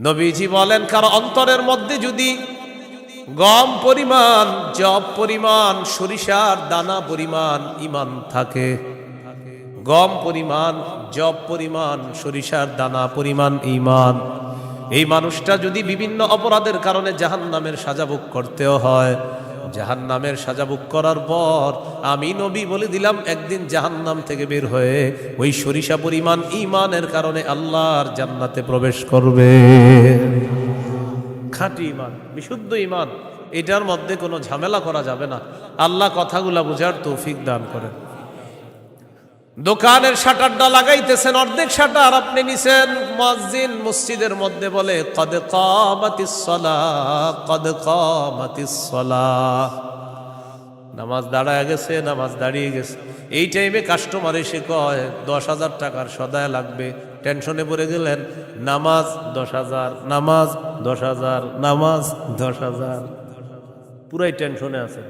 নবীজি বলেন, কারো অন্তরের মধ্যে যদি গম পরিমাণ, জব পরিমাণ, সরিষার দানা পরিমাণ ইমান থাকে, গম পরিমাণ, জব পরিমাণ, সরিষার দানা পরিমাণ ঈমান, এই মানুষটা যদি বিভিন্ন অপরাধের কারণে জাহান্নামের সাজা ভোগ করতেও হয়, জাহান্নামের সাজা ভোগ করার পর আমি নবী বলে দিলাম একদিন জাহান্নাম থেকে বের হয়ে ওই সরিষা পরিমাণ ঈমানের কারণে আল্লাহর জান্নাতে প্রবেশ করবে। খাঁটি ঈমান, বিশুদ্ধ ঈমান, এটার মধ্যে কোনো ঝামেলা করা যাবে না। আল্লাহ কথাগুলা বুঝার তৌফিক দান করেন। দোকানের শাটারটা লাগাইতেছেন, অর্ধেক শাটার আপনি নিছেন, মুয়াজ্জিন মসজিদের মধ্যে বলে কদ কামাতিস সালাহ, কদ কামাতিস সালাহ, নামাজ দাঁড়ায় গেছে, নামাজ দাঁড়িয়ে গেছে। এই টাইমে কাস্টমার এসে কয় 10,000 টাকার সদায় লাগবে, টেনশনে পড়ে গেলেন, নামাজ 10,000, নামাজ 10,000, নামাজ 10,000, পুরাই টেনশনে আছে।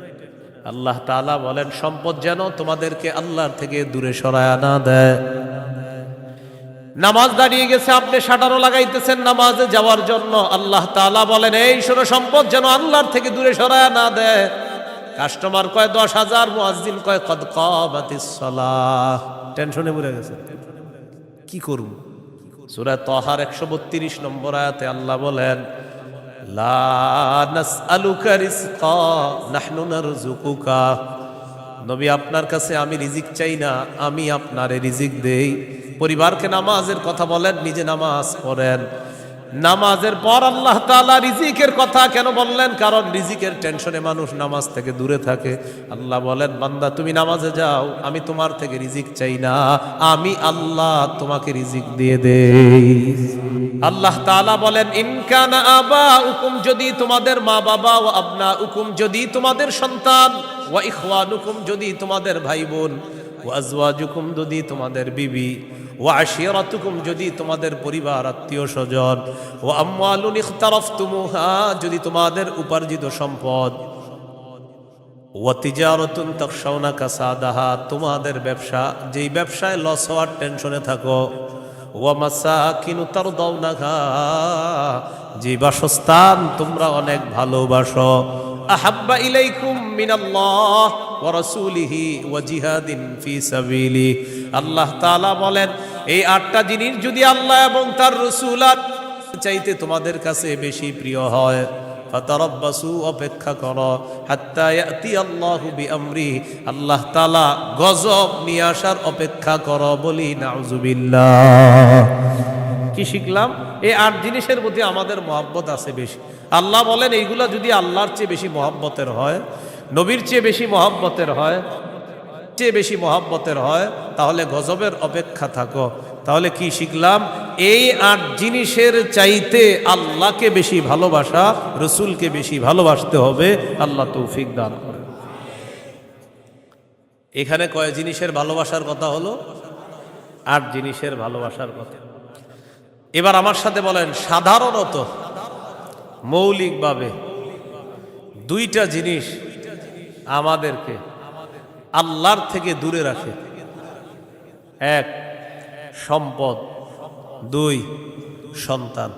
আল্লাহ তাআলা বলেন সম্পদ যেন তোমাদেরকে আল্লাহর থেকে দূরে সরায় না দেয়। নামাজ দাঁড়িয়ে গেছে, আপনি শাটারও লাগাইতেছেন নামাজে যাওয়ার জন্য, আল্লাহ তাআলা বলেন এই শোনো, সম্পদ যেন আল্লাহর থেকে দূরে সরায় না দেয়। কাস্টমার কয় 10,000, মুয়াজ্জিন কয় কদ কামাতিস সালাহ, টেনশনে পড়ে গেছে, কি করব? সূরা তাহার 132 নম্বর আয়াতে আল্লাহ বলেন লা নাসআলুকা রিজকা নাহনু নারযুকুকা, নবী আপনার কাছে আমি রিজিক চাই না, আমি আপনারে রিজিক দেই। পরিবারকে নামাজের কথা বলেন, নিজে নামাজ পড়েন। নামাজের পর আল্লাহ তাআলা রিজিকের কথা কেন বললেন? কারণ রিজিকের টেনশনে মানুষ নামাজ থেকে দূরে থাকে। আল্লাহ বলেন বান্দা তুমি নামাজে যাও, আমি তোমার থেকে রিজিক চাই না, আমি আল্লাহ তোমাকে রিজিক দিয়ে দেই। আল্লাহ তাআলা বলেন ইন কানা আবাউকুম, যদি তোমাদের মা বাবা, ওয়া আবনাউকুম, যদি তোমাদের সন্তান, ওয়া ইখওয়ানুকুম, যদি তোমাদের ভাই বোন, ওয়া আজওয়াজুকুম, যদি তোমাদের বিবি, ওয়া আশিরাতুকুম, যদি তোমাদের পরিবার আত্মীয় স্বজন, ওয়া আমওয়ালুন ইখতারাফতুমুহা, যদি তোমাদের উপার্জিত সম্পদ, ওয়া তিজারাতুন তাখশাউনা কাসাদাহা, তোমাদের ব্যবসা, যেই ব্যবসায় লস হওয়ার টেনশনে থাকো, ওয়া মাসাকিনু তারদাউনাহা, যে বাসস্থান তোমরা অনেক ভালোবাসো, আহাব্বা ইলাইকুম মিনাল্লাহ ওয়া রাসূলিহি ওয়া জিহাদিন ফি সাবিলি, আল্লাহ তাআলা বলেন এই 8টা জিনিস যদি আল্লাহ এবং তার রাসূল চাইতে তোমাদের কাছে বেশি প্রিয় হয়, ফাতারাব্বাসু, অপেক্ষা করো, হাত্তা ইয়াতি আল্লাহু বিআমরি, আল্লাহ তাআলা গজব নিয়ে আসার অপেক্ষা করো। বলি নাউযুবিল্লাহ। কি শিখলাম? এই 8 জিনিসের প্রতি আমাদের মহব্বত আছে বেশি। আল্লাহ বলেন এইগুলা যদি আল্লাহর চেয়ে বেশি মহব্বতের হয়, নবীর চেয়ে বেশি মহব্বতের হয়, বেশি মহব্বতের হয়, তাহলে গজবের অপেক্ষা থাকো। তাহলে কি শিখলাম? এই 8 জিনিসের চাইতে আল্লাহকে বেশি ভালোবাসা, রসুলকে বেশি ভালোবাসতে হবে। আল্লাহ তৌফিক দান করে। এখানে কয় জিনিসের ভালোবাসার কথা হলো? 8 জিনিসের ভালোবাসার কথা। এবার আমার সাথে বলেন, সাধারণত মৌলিকভাবে 2টা জিনিস আমাদেরকে আল্লাহর থেকে দূরে রাখে। 1 সম্পদ, 2 সন্তান।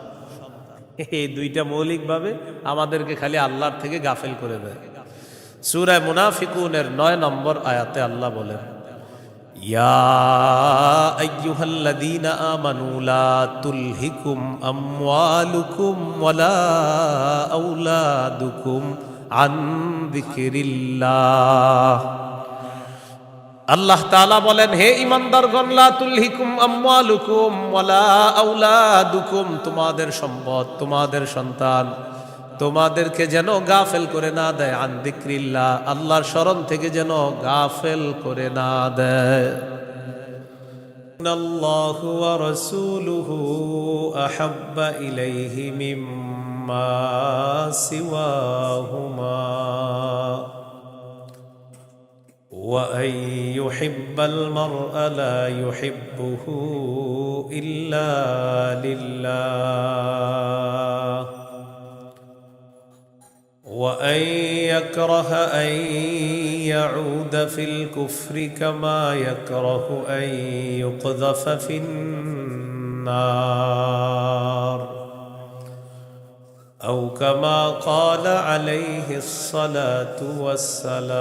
এই 2টা মৌলিকভাবে আমাদেরকে খালি আল্লাহর থেকে গাফেল করে দেয়। সূরা মুনাফিকুনের 9 নম্বর আয়াতে আল্লাহ বলেন ইয়া আইয়ুহাল্লাযীনা আমানু লা তুলহিকুম আমওয়ালুকুম ওয়ালা আওলাদুকুম আন যিকরিল্লাহ। আল্লাহ তাআলা বলেন হে ঈমানদারগণ, লা তুলহিকুম আমওয়ালুকুম ওয়ালা আওলাদুকুম, তোমাদের সম্পদ, তোমাদের সন্তান তোমাদেরকে যেন গাফেল করে না দেয়, আন যিকরিল্লাহ, আল্লাহর স্মরণ থেকে যেন গাফেল করে না দেয়। ইন্নাল্লাহু ওয়া রাসূলুহু আহাব্বা ইলাইহি মিম্মা সিওয়াহুমা وأن يحب المرء لا يحبه إلا لله وأن يكره أن يعود في الكفر كما يكره أن يقذف في النار أو كما قال عليه الصلاة والسلام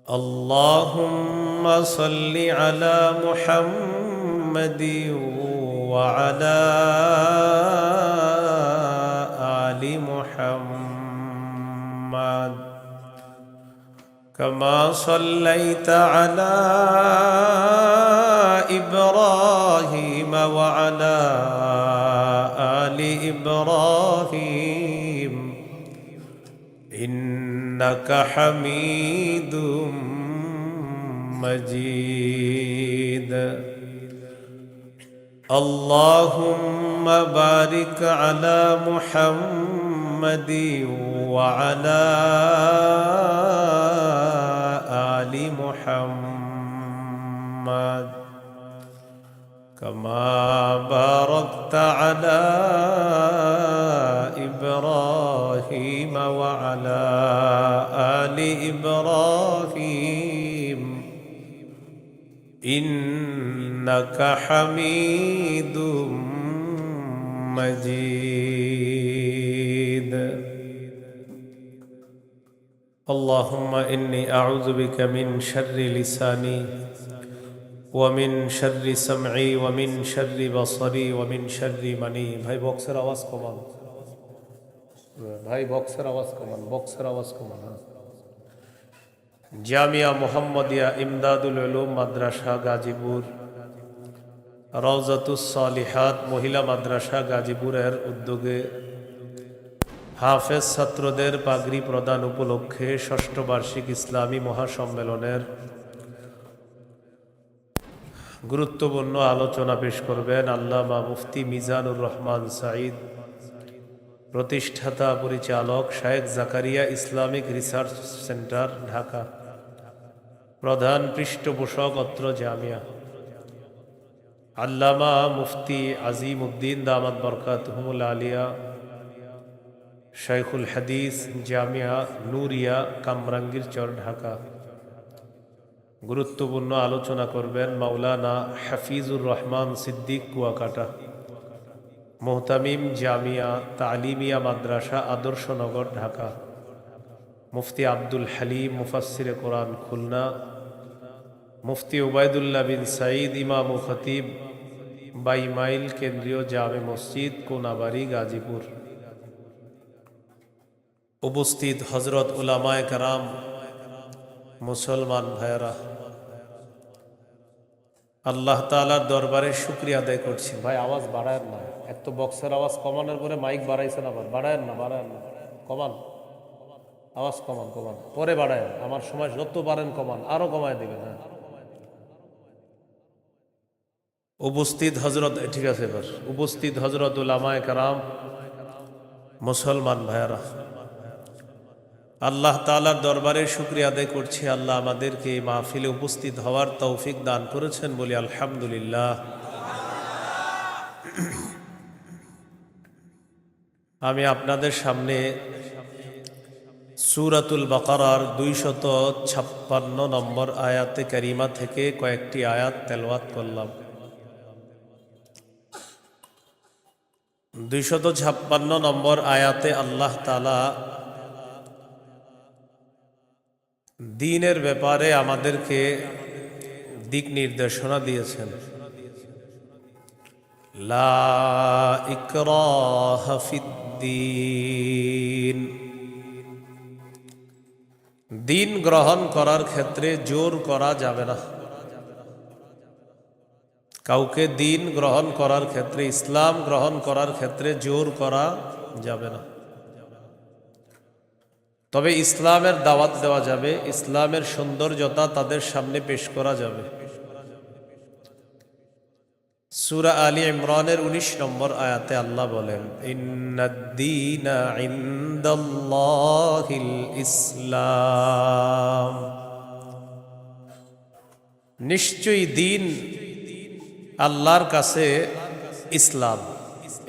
اللهم صل على محمد وعلى آل محمد كما صليت على إبراهيم وعلى آل إبراهيم إنك حميد مجيد اللهم بارك على محمد وعلى آل محمد كما باركت على إبراهيم وعلى آل إبراهيم إنك حميد مجيد اللهم إني أعوذ بك من شر لساني ومن شر سمعي ومن شر بصري ومن شر مني ভাই বক্সের আওয়াজ কমান ভাই বক্সের আওয়াজ কমান জামিয়া মুহাম্মাদিয়া ইমদাদুল উলুম মাদ্রাসা গাজীপুর রওজাতুস সালিহাত মহিলা মাদ্রাসা গাজীপুরের উদ্যোগে হাফেজ ছাত্রদের পাগড়ি প্রদান উপলক্ষে ষষ্ঠ বার্ষিক ইসলামী মহাসম্মেলনের গুরুত্বপূর্ণ আলোচনা পেশ করবেন আল্লামা মুফতি মিজানুর রহমান সাঈদ, প্রতিষ্ঠাতা পরিচালক শায়েখ Zakaria Islamic research centre Dhaka, প্রধান পৃষ্ঠপোষক অত্র জামিয়া। আল্লামা মুফতি আজিম উদ্দিন দামাত বরকাতুহুমুল আলিয়া, শাইখুল হাদিস জামিয়া নূরিয়া কামরাঙ্গীর চর ঢাকা। গুরুত্বপূর্ণ আলোচনা করবেন মাওলানা হাফিজুর রহমান সিদ্দিক কুয়াকাটা, মোহতামিম জামিয়া তালিমিয়া মাদ্রাসা আদর্শনগর ঢাকা। মুফতি আব্দুল হালিম মুফাসসিরে কোরআন খুলনা, মুফতি উবাইদুল্লাহ বিন সাঈদ ইমাম ও খতিব 22 মাইল কেন্দ্রীয় জামে মসজিদ কোনাবাড়ি গাজীপুর। উপস্থিত হযরত উলামায়ে কেরাম, মুসলমান ভাইয়েরা, আল্লাহ তাআলার দরবারে শুকরিয়া আদায় করছি। ভাই আওয়াজ বাড়ায়েন না, এক তো বক্সের আওয়াজ কমানোর পরে মাইক বাড়াইছেন, আবার বাড়ায়েন না, কমান আওয়াজ, কমান পরে বাড়ায়েন, আমার সময় যত পারেন কমান, আরো কমায় দিবেন। হ্যাঁ, উপস্থিত হযরত, ঠিক আছে এবার উপস্থিত হযরত উলামায়ে কেরাম, মুসলমান ভাইয়েরা, আল্লাহ তাআলার দরবারে শুকরিয়া আদায় করছি। আল্লাহ আমাদেরকে এই মাহফিলে উপস্থিত হওয়ার তৌফিক দান করেছেন, বলি আলহামদুলিল্লাহ। আমি আপনাদের সামনে সূরাতুল বাকারার 256 নম্বর আয়াতে কারিমা থেকে কয়েকটি আয়াত তেলাওয়াত করলাম। 256 নম্বর আয়াতে আল্লাহ তাআলা দ্বীনের ব্যাপারে আমাদেরকে দিক নির্দেশনা দিয়েছেন। লা ইকরাহা ফিদ্দীন, দিন গ্রহণ করার ক্ষেত্রে জোর করা যাবে না। কাউকে দিন গ্রহণ করার ক্ষেত্রে, ইসলাম গ্রহণ করার ক্ষেত্রে জোর করা যাবে না। তবে ইসলামের দাওয়াত দেওয়া যাবে, ইসলামের সৌন্দর্যতা তাদের সামনে পেশ করা যাবে। সূরা আলী ইমরানের 19 নম্বর আয়াতে আল্লাহ বলেন, ইন্নাদ-দীনা ইনদাল্লাহিল ইসলাম, নিশ্চয়ই দিন আল্লাহর কাছে ইসলাম।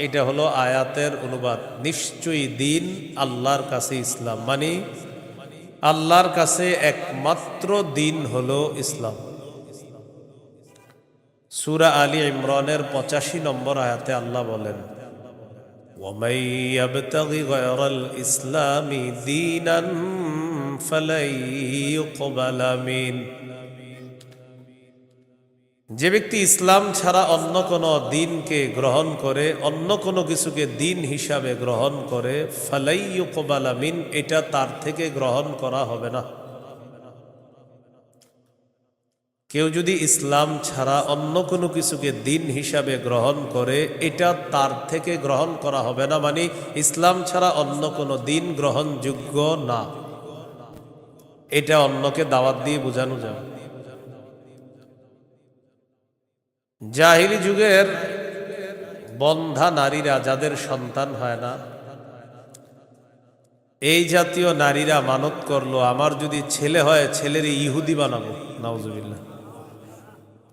এটা হলো আয়াতের অনুবাদ। নিশ্চয়ই দিন আল্লাহর কাছে ইসলাম, মানে আল্লাহর কাছে একমাত্র দিন হলো ইসলাম। সূরা আলী ইমরানের 85 নম্বর আয়াতে আল্লাহ বলেন, وَمَن يَبْتَغِ غَيْرَ الْإِسْلَامِ دِينًا فَلَن يُقْبَلَ مِنْهُ। যে ব্যক্তি ইসলাম ছাড়া অন্য কোনো দিনকে গ্রহণ করে, অন্য কোনো কিছুকে দিন হিসাবে গ্রহণ করে, ফালাই ইউকবালা মিন, এটা তার থেকে গ্রহণ করা হবে না। কেউ যদি ইসলাম ছাড়া অন্য কোনো কিছুকে দিন হিসাবে গ্রহণ করে, এটা তার থেকে গ্রহণ করা হবে না, মানে ইসলাম ছাড়া অন্য কোনো দিন গ্রহণযোগ্য না। এটা অন্যকে দাওয়াত দিয়ে বোঝানো যাবে। জাহিলি যুগের বন্ধা নারীরা, যাদের সন্তান হয় না, এই জাতীয় নারীরা মানত করলো, আমার যদি ছেলে হয় ছেলের ইহুদি বানাবো। নাউজুবিল্লাহ।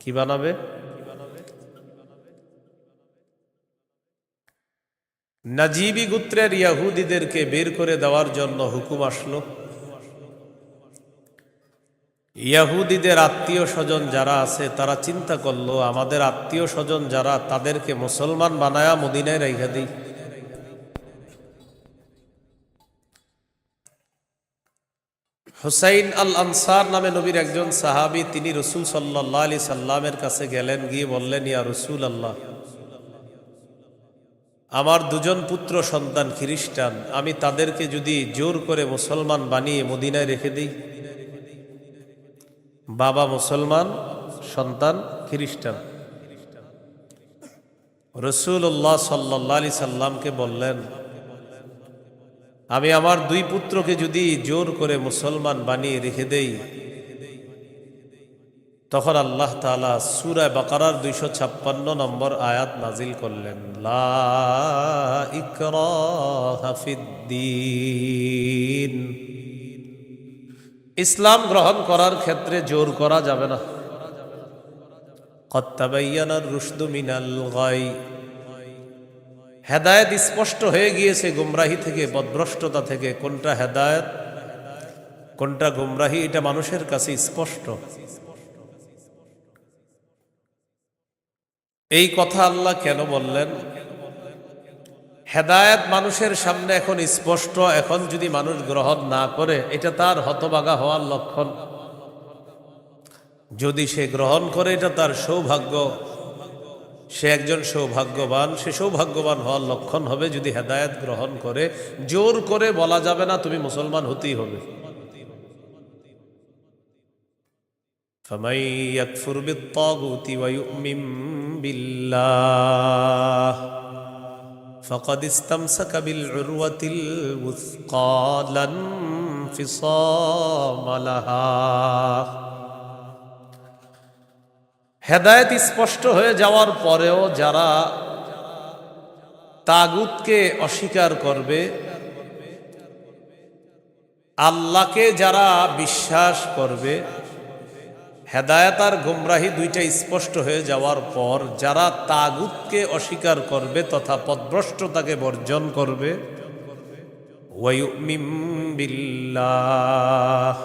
কি বানাবে? নাজিবি গোত্রের ইয়াহুদিদেরকে বের করে দেওয়ার জন্য হুকুম আসলো। ইয়াহুদিদের আত্মীয় স্বজন যারা আছে তারা চিন্তা করলো, আমাদের আত্মীয় স্বজন যারা, তাদেরকে মুসলমান বানায়া মদিনায় রাইখা দিই। হুসাইন আল আনসার নামে নবীর একজন সাহাবী, তিনি রসুল সাল্লাল্লাহু আলাইহি সাল্লামের কাছে গেলেন, গিয়ে বললেন, ইয়া রসুল আল্লাহ, আমার দুজন পুত্র সন্তান খ্রিস্টান, আমি তাদেরকে যদি জোর করে মুসলমান বানিয়ে মদিনায় রেখে দিই। বাবা মুসলমান, সন্তান খ্রিস্টান। রাসূলুল্লাহ সাল্লাল্লাহু আলাইহি সাল্লামকে বললেন, আমি আমার দুই পুত্রকে যদি জোর করে মুসলমান বানিয়ে রেখে দেই, তখন আল্লাহ তাআলা সূরা বাকারার 256 নম্বর আয়াত নাজিল করলেন, লা ইকরাহা ফিদ্দীন। ইসলাম গ্রহণ করার ক্ষেত্রে জোর করা যাবে না। কদ তাবায়্যানার রুশদু মিনাল গাই। হেদায়েত স্পষ্ট হয়ে গিয়েছে গুমরাহি থেকে, পথভ্রষ্টতা থেকে। কোনটা হেদায়েত, কোনটা গুমরাহি, এটা মানুষের কাছে স্পষ্ট। এই কথা আল্লাহ কেন বললেন? হেদায়েত মানুষের সামনে এখন স্পষ্ট, এখন যদি মানুষ গ্রহণ না করে, এটা তার হতভাগা হওয়ার লক্ষণ। যদি সে গ্রহণ করে, এটা তার সৌভাগ্য, সে একজন সৌভাগ্যবান। সে সৌভাগ্যবান হওয়ার লক্ষণ হবে যদি হেদায়েত গ্রহণ করে। জোর করে বলা যাবে না তুমি মুসলমান হতেই হবে। ফামান ইয়াকফুর বিত-তাগুতি ওয়া ইউমিন বিল্লাহ ফাকাদ ইসতামসাকা বিল উরওয়াতিল ওয়াসকা লা ইনফিসামা লাহা। হেদায়েত স্পষ্ট হয়ে যাওয়ার পরেও যারা তাগুতকে অস্বীকার করবে, আল্লাহকে যারা বিশ্বাস করবে, হেদায়েত আর গুমরাহি দুইটা স্পষ্ট হয়ে যাওয়ার পর যারা তাগুতকে অস্বীকার করবে তথা পথভ্রষ্টতাকে বর্জন করবে, ওয়া ইউমিন বিল্লাহ,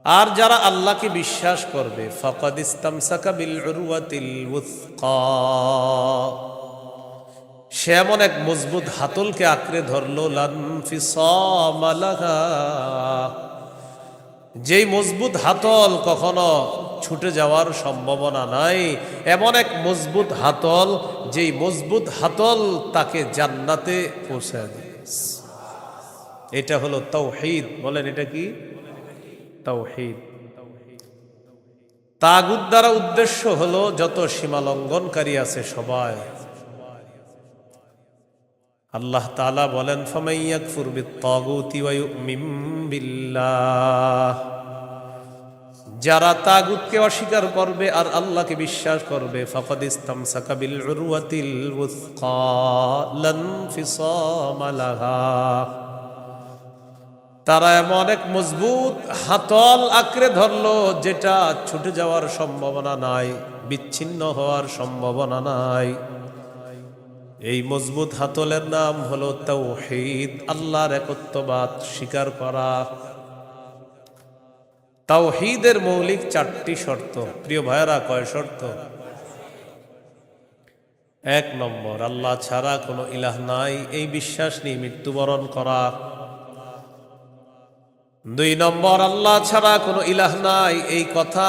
আর যারা আল্লাহকে বিশ্বাস করবে, ফাকাদ ইসতামসাকা বিল উরওয়াতিল ওয়াসকা, সে এমন এক মজবুত হাতলকে আঁকড়ে ধরলো, লা ইনফিসামা লাহা, যেই মজবুত হাতল কখনো ছুটে যাওয়ার সম্ভাবনা নাই। এমন এক মজবুত হাতল, যেই মজবুত হাতল তাকে জান্নাতে পৌঁছায় দেয়। এটা হলো তাওহীদ। বলেন, এটা কি? তাওহীদ। তাগুত দ্বারা উদ্দেশ্য হলো যত সীমালঙ্ঘনকারী আছে সবাই। আল্লাহ তাআলা বলেন, ফামান ইয়াকফুর বিত-তাগুতি ওয়া ইউমিন বিল্লাহ, যারা তাগুতকে অস্বীকার করবে আর আল্লাহকে বিশ্বাস করবে, ফাকাদ ইসতামসাকা বিল উরওয়াতিল ওয়াসকা লা ইনফিসামা লাহা, তারা এমন এক মজবুত হাতল আঁকড়ে ধরলো যেটা ছুটে যাওয়ার সম্ভাবনা নাই, বিচ্ছিন্ন হওয়ার সম্ভাবনা নাই। এই মজবুত হাতলের নাম হলো তাওহীদ, আল্লাহর একত্ববাদ স্বীকার করা। তাওহীদের মৌলিক 4টি শর্ত। প্রিয় ভাইয়েরা, কয় শর্ত? 1 নম্বর, আল্লাহ ছাড়া কোনো ইলাহ নাই এই বিশ্বাস নিয়ে মৃত্যুবরণ করা। 2 নম্বর, আল্লাহ ছাড়া কোনো ইলাহ নাই এই কথা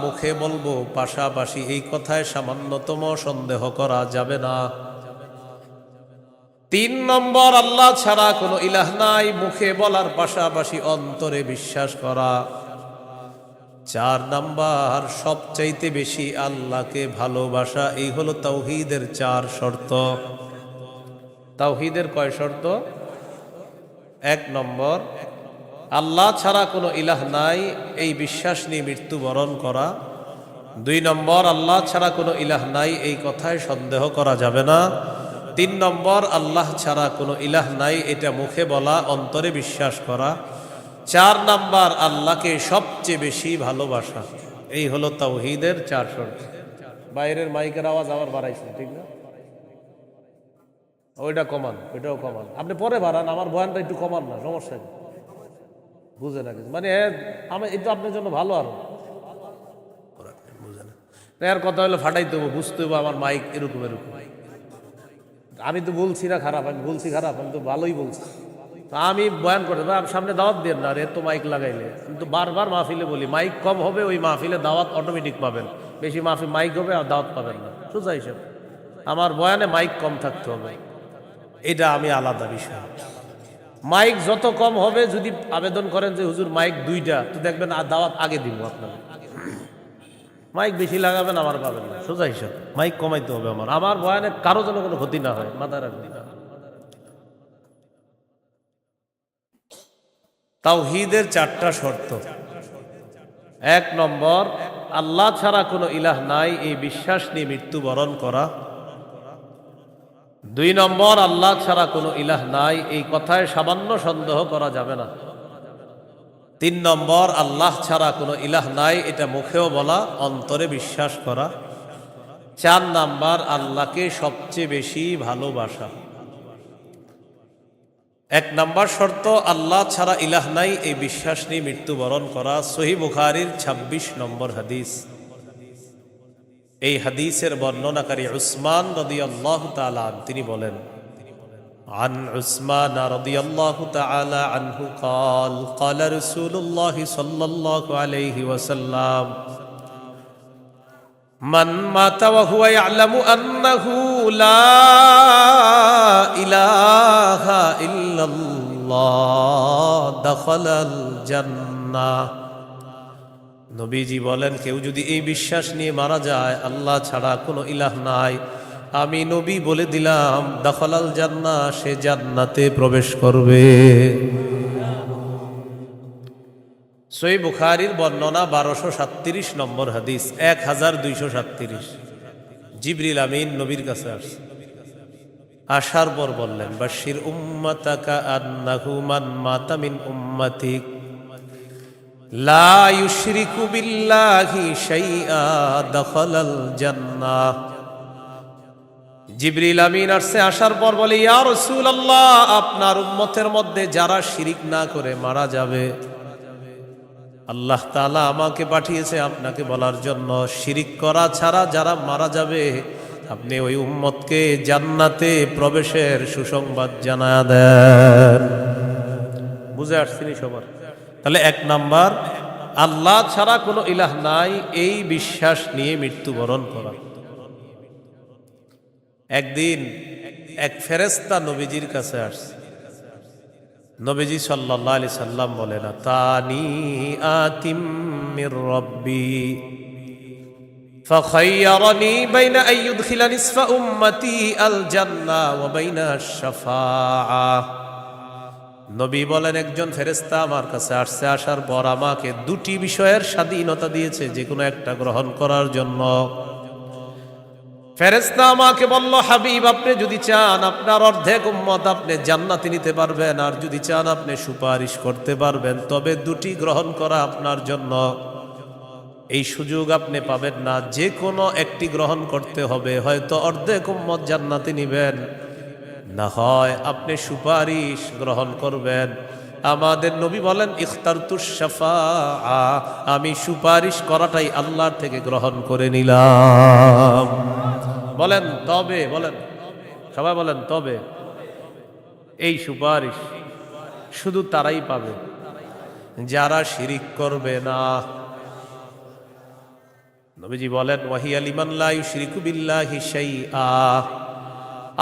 মুখে বলবো, পাশাপাশি এই কথায় সামান্যতম সন্দেহ করা যাবে না। 3 নম্বর, আল্লাহ ছাড়া কোনো ইলাহ নাই মুখে বলার পাশাপাশি অন্তরে বিশ্বাস করা। 4 নম্বর, সবচাইতে বেশি আল্লাহকে ভালোবাসা। এই হলো তাওহীদের 4 শর্ত। তাওহীদের কয় শর্ত? 1 নম্বর, আল্লাহ ছাড়া কোনো ইলাহ নাই এই বিশ্বাস নিয়ে মৃত্যুবরণ করা। 2 নম্বর, আল্লাহ ছাড়া কোনো ইলাহ নাই এই কথায় সন্দেহ করা যাবে না। 3 নম্বর, আল্লাহ ছাড়া কোনো ইলাহ নাই এটা মুখে বলা, অন্তরে বিশ্বাস করা। 4 নম্বর, আল্লাহকে সবচেয়ে বেশি ভালোবাসা। এই হলো তাওহীদের 4 শর্ত। বাইরের মাইকের আওয়াজ আবার বাড়াইছেন, ঠিক না? ওইটা কমান, ওইটাও কমান। আপনি পরে বাড়ান, আমার বয়ানটা একটু কমান না, সমস্যা নেই। বুঝে না কিছু, মানে আমি এটা আপনার জন্য ভালো। আরো বুঝে না, এর কথা হলো ফাটাইতে হবো, বুঝতে হবো আমার মাইক এরকম এরকম। আমি তো বলছি না খারাপ, আমি বলছি খারাপ, আমি তো ভালোই বলছি। আমি বয়ান করতে সামনে দাওয়াত দিয়ে না, এত মাইক লাগাইলে। কিন্তু বারবার মাহফিলে বলি, মাইক কম হবে ওই মাহফিলে দাওয়াত অটোমেটিক পাবেন, বেশি মাহফিল মাইক হবে আর দাওয়াত পাবেন না। সোজা হিসেব, আমার বয়ানে মাইক কম থাকতে হবে, এটা আমি আলাদা বিষয়। মাইক যত কম হবে, যদি আবেদন করেন যে হুজুর মাইক 2টা, তো দেখবেন দাওয়াত আগে দিব আপনার। মাইক বেশি লাগাবেন, আমার পাবেন না, সোজা হিসাব। মাইক কমাইতে হবে আমার বয়ানে কারো যেন কোনো ক্ষতি না হয়, মাথায় রাখবেন। তাওহীদের 4টা শর্ত। 1 নম্বর, আল্লাহ ছাড়া কোনো ইলাহ নাই এই বিশ্বাস নিয়ে মৃত্যুবরণ করা। 2 নম্বর, আল্লাহ ছাড়া কোনো ইলাহ নাই এই কথায় সামান্য সন্দেহ করা যাবে না। 3 নম্বর, আল্লাহ ছাড়া কোনো ইলাহ নাই এটা মুখেও বলা, অন্তরে বিশ্বাস করা। 4 নম্বর, আল্লাহকে সবচেয়ে বেশি ভালোবাসা। 1 নম্বর শর্ত, আল্লাহ ছাড়া ইলাহ নাই এই বিশ্বাস নিয়ে মৃত্যুবরণ করা। সহিহ বুখারীর 26 নম্বর হাদিস। এই হাদিসের বর্ণনাকারী উসমান রাদিয়াল্লাহু তাআলা আনহু, তিনি বলেন, عن عثمان رضي الله تعالى عنه قال قال رسول الله صلى الله عليه وسلم من مات وهو يعلم أنه لا إله إلا الله دخل الجنة। নবীজি বলেন, কেউ যদি এই বিশ্বাস নিয়ে মারা যায় আল্লাহ ছাড়া কোনো ইলাহ নাই, আমি নবী বলে দিলাম দাখালাল জান্নাহ, সে জান্নাতে প্রবেশ করবে। সহিহ বুখারীর বর্ণনা 1237 নম্বর হাদিস, 1237। জিবরিল আমিন নবীর কাছে আসছে, আসার পর বললেন, বাশির উম্মাতাকা আন্নাহু মান মাতা মিন উম্মাতিক লা ইউশরিকু বিল্লাহি শাইআ দাখালাল জান্নাহ। জিবরিল আমিন আসছে, আসার পর বলে, ইয়া রাসূলুল্লাহ, আপনার উম্মতের মধ্যে যারা শিরিক না করে মারা যাবে, আল্লাহ তাআলা আমাকে পাঠিয়েছে আপনাকে বলার জন্য, শিরিক করা ছাড়া যারা মারা যাবে আপনি ওই উম্মতকে জান্নাতে প্রবেশের সুসংবাদ জানায়া দেন। বুঝে আসছেনি সবার? তাহলে 1 নাম্বার, আল্লাহ ছাড়া কোনো ইলাহ নাই এই বিশ্বাস নিয়ে মৃত্যুবরণ করা। একদিন এক ফেরেশতা নবীজির কাছে আসছে। নবীজি সাল্লাল্লাহু আলাইহি সাল্লাম বলেন, তানি আতিম মির রাব্বি ফাখায়্যারানি বাইনা আইয়ুদখিলা নিসফা উম্মতি আল জান্নাহ ওয়া বাইনা আশ-শাফাআহ। নবী বলেন, একজন ফেরেশতা আমার কাছে আসছে, আসার পর আমাকে 2টি বিষয়ের স্বাধীনতা দিয়েছে, যে কোনো একটা গ্রহণ করার জন্য। ফেরেশতা আমাকে বলল, হাবিব, আপনি যদি চান আপনার অর্ধেক উম্মত আপনি জান্নাতে নিতে পারবেন, আর যদি চান আপনি সুপারিশ করতে পারবেন, তবে 2টি গ্রহণ করা আপনার জন্য। এই সুযোগ আপনি পাবেন না, যে কোনো একটি গ্রহণ করতে হবে। হয়তো অর্ধেক উম্মত জান্নাতে নিবেন, না হয় আপনি সুপারিশ গ্রহণ করবেন। আমাদের নবী বলেন ইখতারতুশ শাফাআ, আমি সুপারিশ করাটাই আল্লাহর থেকে গ্রহণ করে নিলাম। বলেন তবে, বলেন সবাই বলেন তবে। এই সুপারিশ শুধু তারাই পাবে যারা শিরিক করবে না। নবীজি বলেন ওয়াহিয়া লিমান লা ইউশরিকু বিল্লাহি শাইআ,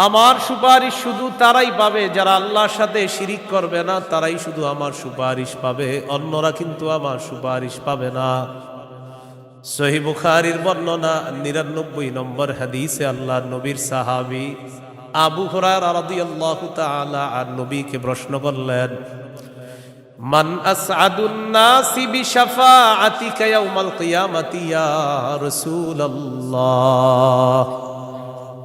আমার সুপারিশ শুধু তারাই পাবে যারা আল্লাহর সাথে শিরিক করবে না, তারাই শুধু আমার সুপারিশ পাবে, অন্যরা কিন্তু আমার সুপারিশ পাবে না। সহিহ বুখারীর বর্ণনা ৯৯ নম্বর হাদিসে আল্লাহর নবীর সাহাবী আবু হুরায়রা রাদিয়াল্লাহু তাআলা আন নবীকে প্রশ্ন করলেন, মান আসআদুন নাসি বিশাফাআতিকা ইয়াউমাল কিয়ামাতি ইয়া রাসূলুল্লাহ।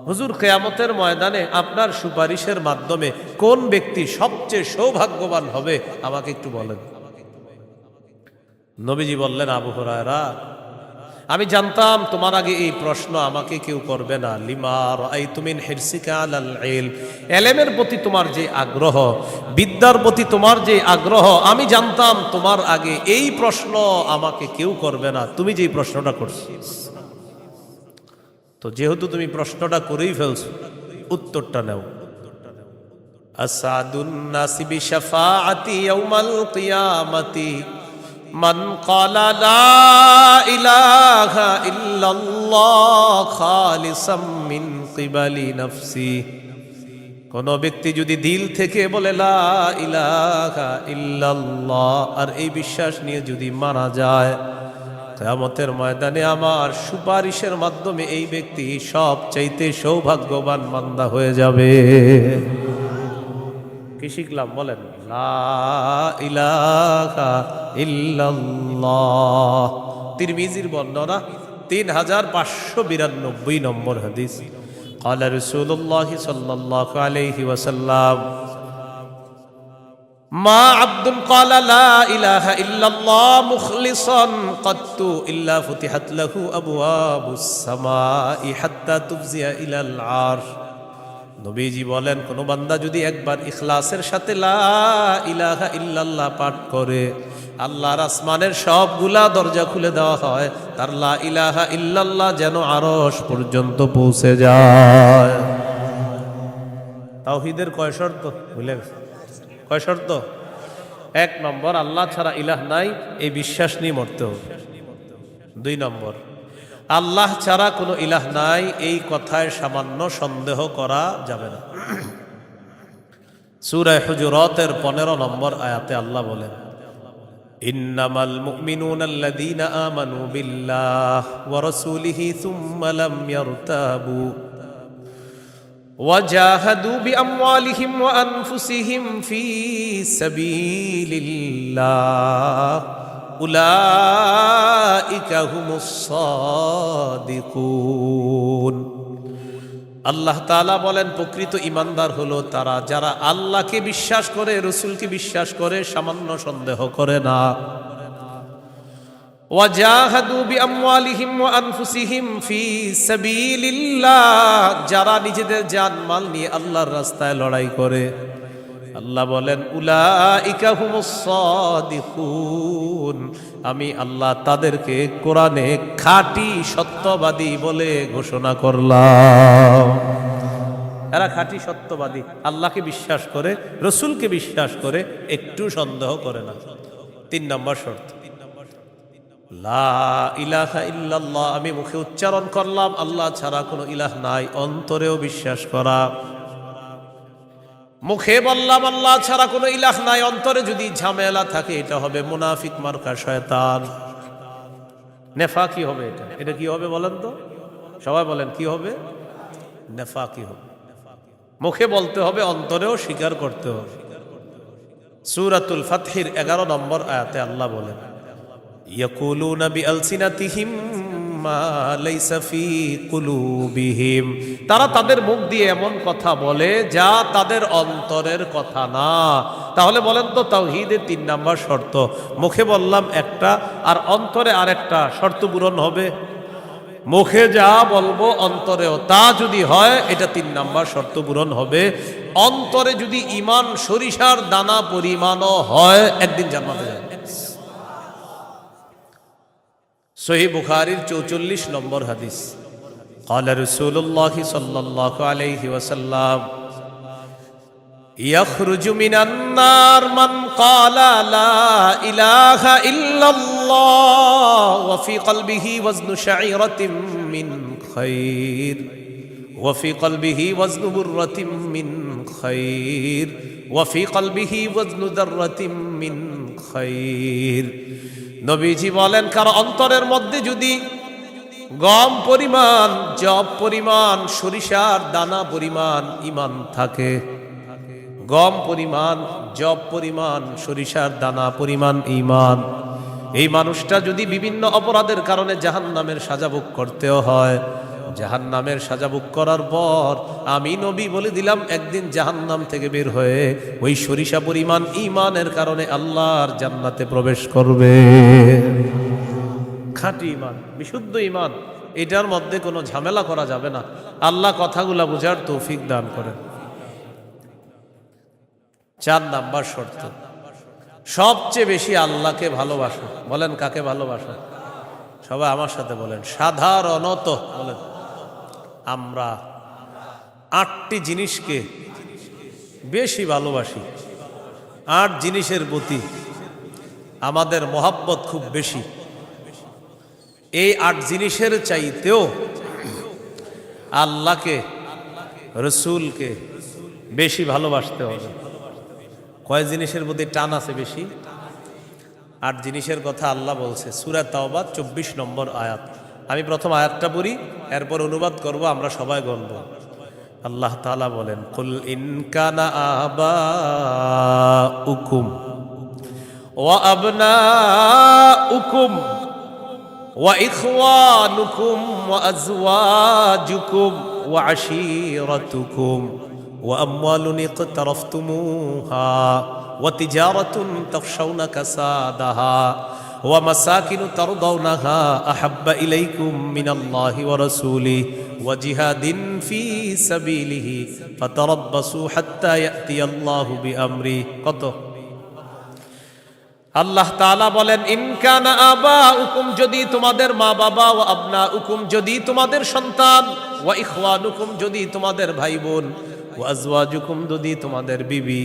হুজুর, কিয়ামতের ময়দানে আপনার সুপারিশের মাধ্যমে কোন ব্যক্তি সবচেয়ে সৌভাগ্যবান হবে আমাকে একটু বলেন। নবীজি বললেন, আবু হুরায়রা, আমি জানতাম তোমার আগে এই প্রশ্ন আমাকে কেউ করবে না। লিমা রাআইতু মিন হিরসিকা আলাল ইলম, ইলমের প্রতি তোমার যে আগ্রহ, বিদ্যার প্রতি তোমার যে আগ্রহ, আমি জানতাম তোমার আগে এই প্রশ্ন আমাকে কেউ করবে না, তুমি যেই প্রশ্নটা করছো। তো যেহেতু তুমি প্রশ্নটা করেই ফেলছো, উত্তরটা নাও। আসাদুন নাসি বিশাফাআতি ইয়াউমাল কিয়ামাতি মান ক্বালা লা ইলাহা ইল্লাল্লাহ খালিসাম মিন কিবালি নাফসি। কোন ব্যক্তি যদি দিল থেকে বলে লা ইলাহা ইল্লাল্লাহ আর এই বিশ্বাস নিয়ে যদি মারা যায়, কিয়ামতের ময়দানে আমার সুপারিশের মাধ্যমে এই ব্যক্তি সবচাইতে সৌভাগ্যবান বান্দা হয়ে যাবে। কি শিখলাম বলেন? লা ইলাহা ইল্লাল্লাহ। তিরমিজির বর্ণনা ৩৫৯২ নম্বর হাদিস। ক্বালা রাসূলুল্লাহ সাল্লাল্লাহু আলাইহি ওয়াসাল্লাম, মা আবদুন ক্বালা লা ইলাহা ইল্লাল্লাহ মুখলিসান কাত্তু ইল্লা ফুতিহাত লাহু আবওয়াবুস সামাই হাত্তা তুফজিয়া ইলাল আরশ। নবীজি বলেন, কোন বান্দা যদি একবার ইখলাসের সাথে লা ইলাহা ইল্লাল্লাহ পাঠ করে, আল্লাহর আসমানের সবগুলা দরজা খুলে দেওয়া হয়, তার লা ইলাহা ইল্লাল্লাহ যেন আরশ পর্যন্ত পৌঁছে যায়। তাওহীদের কয় শর্ত ভুলে গেছে? কয় শর্ত? ১ নম্বর, আল্লাহ ছাড়া ইলাহ নাই, এই বিশ্বাস নিয়ে মরতে হবে। ২ নম্বর, আল্লাহ ছাড়া কোনো ইলাহ নাই, এই কথায় সামান্য সন্দেহ করা যাবে না। সূরা হুজুরাতের ১৫ নম্বর আয়াতে আল্লাহ বলেন, ইন্নামাল মুমিনুনা আল্লাযীনা আমানু বিল্লাহি ওয়া রাসূলিহি সুম্মা লাম ইয়ারতাবু ওয়াজাহাদু বিআমওয়ালিহিম ওয়া আনফুসিহিম ফী সাবিলিল্লাহ উলাইকা হুমুস সাদিকুন। আল্লাহ তাআলা বলেন, প্রকৃত ঈমানদার হলো তারা যারা আল্লাহকে বিশ্বাস করে, রাসূলকে বিশ্বাস করে, সামান্য সন্দেহ করে না। ওয়াজাহাদু বিআমওয়ালিহিম ওয়া আনফুসিহিম ফী সাবিলিল্লাহ, যারা নিজেদের জানমাল নিয়ে আল্লাহর রাস্তায় লড়াই করে। আল্লাহ বলেন, উলাইকা হুমুস সাদিকুন, আমি আল্লাহ তাদেরকে কোরআনে খাঁটি সত্যবাদী বলে ঘোষণা করলাম। এরা খাঁটি সত্যবাদী, আল্লাহকে বিশ্বাস করে, রাসূলকে বিশ্বাস করে, একটু সন্দেহ করে না। ৩ নম্বর শর্ত, লা ইলাহা ইল্লাল্লাহ, আমি মুখে উচ্চারণ করলাম আল্লাহ ছাড়া কোনো ইলাহ নাই, অন্তরেও বিশ্বাস করা। মুখে বললাম আল্লাহ ছাড়া কোনো ইলাহ নাই, অন্তরে যদি ঝামেলা থাকে এটা হবে মুনাফিক মার্কা শয়তান, নেফাকি হবে। এটা কি হবে বলেন তো? সবাই বলেন কি হবে? নেফাকি হবে। মুখে বলতে হবে, অন্তরেও স্বীকার করতে হবে। সূরাতুল ফাতহির ১১ নম্বর আয়াতে আল্লাহ বলেন, ইয়াকুলুনা বিআলসিনাতিহিম মা লাইসা ফি কুলুবিহিম, তারা তাদের মুখ দিয়ে এমন কথা বলে যা তাদের অন্তরের কথা না। তাহলে বলেন তো, তাওহীদের ৩ নম্বর শর্ত, মুখে বললাম একটা আর অন্তরে আরেকটা, শর্ত পূরণ হবে? মুখে যা বলবো অন্তরেও তা যদি হয়, এটা ৩ নম্বর শর্ত পূরণ হবে। অন্তরে যদি ঈমান সরিষার দানা পরিমাণও হয়, একদিন জান্নাতে যাবে। সহিহ বুখারীর 44 নম্বর হাদিস। قال رسول الله صلى الله عليه وسلم يخرج من النار من قال لا إله إلا الله وفي قلبه وزن شعيرة من خير وفي قلبه وزن برة من خير وفي قلبه وزن ذرة من خير। নবীজি বলেন, কার অন্তরের মধ্যে যদি গম পরিমাণ, জব পরিমাণ, সরিষার দানা পরিমাণ ঈমান থাকে, গম পরিমাণ, জব পরিমাণ, সরিষার দানা পরিমাণ ঈমান, এই মানুষটা যদি বিভিন্ন অপরাধের কারণে জাহান্নামের সাজা ভোগ করতেও হয়, জাহান্নামের সাজা ভোগ করার পর আমি নবী বলে দিলাম একদিন জাহান্নাম থেকে বের হয়ে ওই সরিষা পরিমাণ ঈমানের কারণে আল্লাহর জান্নাতে প্রবেশ করবে। খাঁটি ঈমান, বিশুদ্ধ ঈমান, এটার মধ্যে কোনো ঝামেলা করা যাবে না। আল্লাহ কথাগুলা বুঝার তৌফিক দান করেন। 4 নাম্বার শর্ত, সবচেয়ে বেশি আল্লাহকে ভালোবাসো। বলেন, কাকে ভালোবাসো? সবাই আমার সাথে বলেন, সাধারণত বলেন। আমরা 8টি জিনিসকে বেশি ভালোবাসি। 8 জিনিসের প্রতি আমাদের মহব্বত খুব বেশি। এই 8 জিনিসের চাইতেও আল্লাহকে, রসুলকে বেশি ভালোবাসতে হবে। কয় জিনিসের প্রতি টান আছে বেশি? 8 জিনিসের কথা আল্লাহ বলছে সূরা তাওবা 24 নম্বর আয়াত। আমি প্রথম আয়াতটা পড়ি, এরপর অনুবাদ করব, আমরা সবাই বলব। আল্লাহ তাআলা বলেন, কুল ইন কানা আবাউকুম ওয়া আবনাউকুম ওয়া ইখওয়ানুকুম ওয়া আজওয়াজুকুম ওয়া আশীরাতুকুম ওয়া আমওয়ালুন ইকতারাফতুমুহা ওয়া তিজারাতুন তাখশাউনা কাসাদাহা ওয়া মাসাকিনু তারদাউনাহা আহাব্বা ইলাইকুম মিনাল্লাহি ওয়া রাসূলিহি ওয়া জিহাদিন ফি সাবিলিহি ফাতারাব্বাসু হাত্তা ইয়াতিয়াল্লাহু বিআমরি। কত? আল্লাহ তাআলা বলেন, ইন কানা আবাউকুম, যদি তোমাদের মা বাবা, ওয়া আবনাউকুম, যদি তোমাদের সন্তান, ওয়া ইখওয়ানুকুম, যদি তোমাদের ভাই বোন, ওয়া আজওয়াজুকুম, যদি তোমাদের বিবি,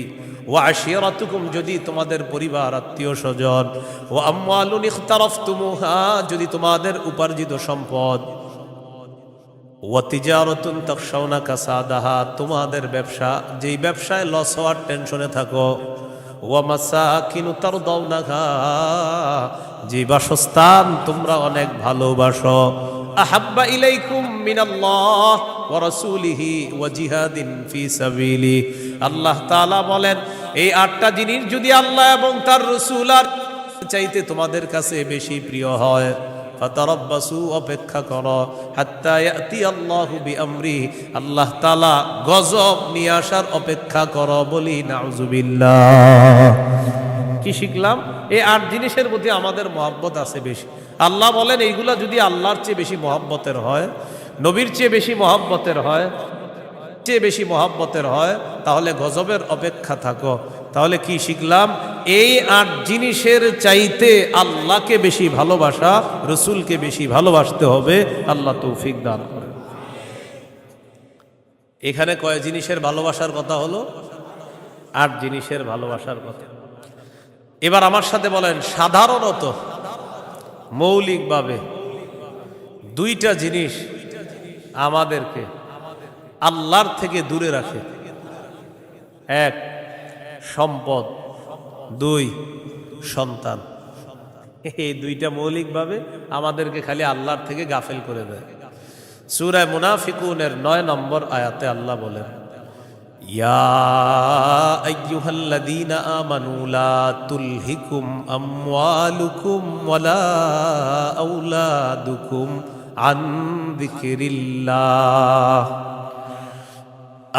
ওয়া আশীরাতুকুম, যদি তোমাদের পরিবার আত্মীয় স্বজন, ওয়া আমওয়ালুন ইখতারাফতুমুহা, যদি তোমাদের উপার্জিত সম্পদ, ওয়া তিজারাতুন তাখশাউনা কাসাদাহা, তোমাদের ব্যবসা, যেই ব্যবসায় লস হওয়ার টেনশনে থাকো, ওয়া মাসাকিনু তারদাউনাহা, যে বাসস্থান তোমরা অনেক ভালোবাসো, আহাব্বা ইলাইকুম মিনাল্লাহ ওয়া রাসূলিহি ওয়া জিহাদিন ফি সাবিলি। আল্লাহ তাআলা বলেন, এই 8টা জিনিস যদি আল্লাহ এবং তার রাসূল আর চাইতে তোমাদের কাছে বেশি প্রিয় হয়, ফাতারাব্বাসু, অপেক্ষা করো, হাত্তা ইয়াতিয়াল্লাহু বিআমরি, আল্লাহ তাআলা গজব নিয়ে আসার অপেক্ষা করো। বলি নাউযুবিল্লাহ। কি শিখলাম? এই 8 জিনিসের প্রতি আমাদের মহব্বত আছে বেশি। আল্লাহ বলেন, এইগুলা যদি আল্লাহর চেয়ে বেশি মহব্বতের হয়, নবীর চেয়ে বেশি মহব্বতের হয়, বেশি মহব্বতের হয়, তাহলে গজবের অপেক্ষা থাকো। তাহলে কি শিখলাম? এই 8 জিনিসের চাইতে আল্লাহকে বেশি ভালোবাসা, রসুলকে বেশি ভালোবাসতে হবে। আল্লাহ তৌফিক দান করেন। এখানে কয় জিনিসের ভালোবাসার কথা হলো? 8 জিনিসের ভালোবাসার কথা। এবার আমার সাথে বলেন, সাধারণত মৌলিকভাবে 2টা জিনিস আমাদেরকে আল্লাহর থেকে দূরে রাখে। 1 সম্পদ, 2 সন্তান। এই 2টা মৌলিকভাবে আমাদেরকে খালি আল্লাহর থেকে গাফেল করে দেয়। সূরা মুনাফিকুনের 9 নম্বর আয়াতে আল্লাহ বলেন, ইয়া আইয়ুহাল্লাযীনা আমানু লা তুলহিকুম আমওয়ালুকুম ওয়ালা আওলাদুকুম আন যিকরিল্লাহ।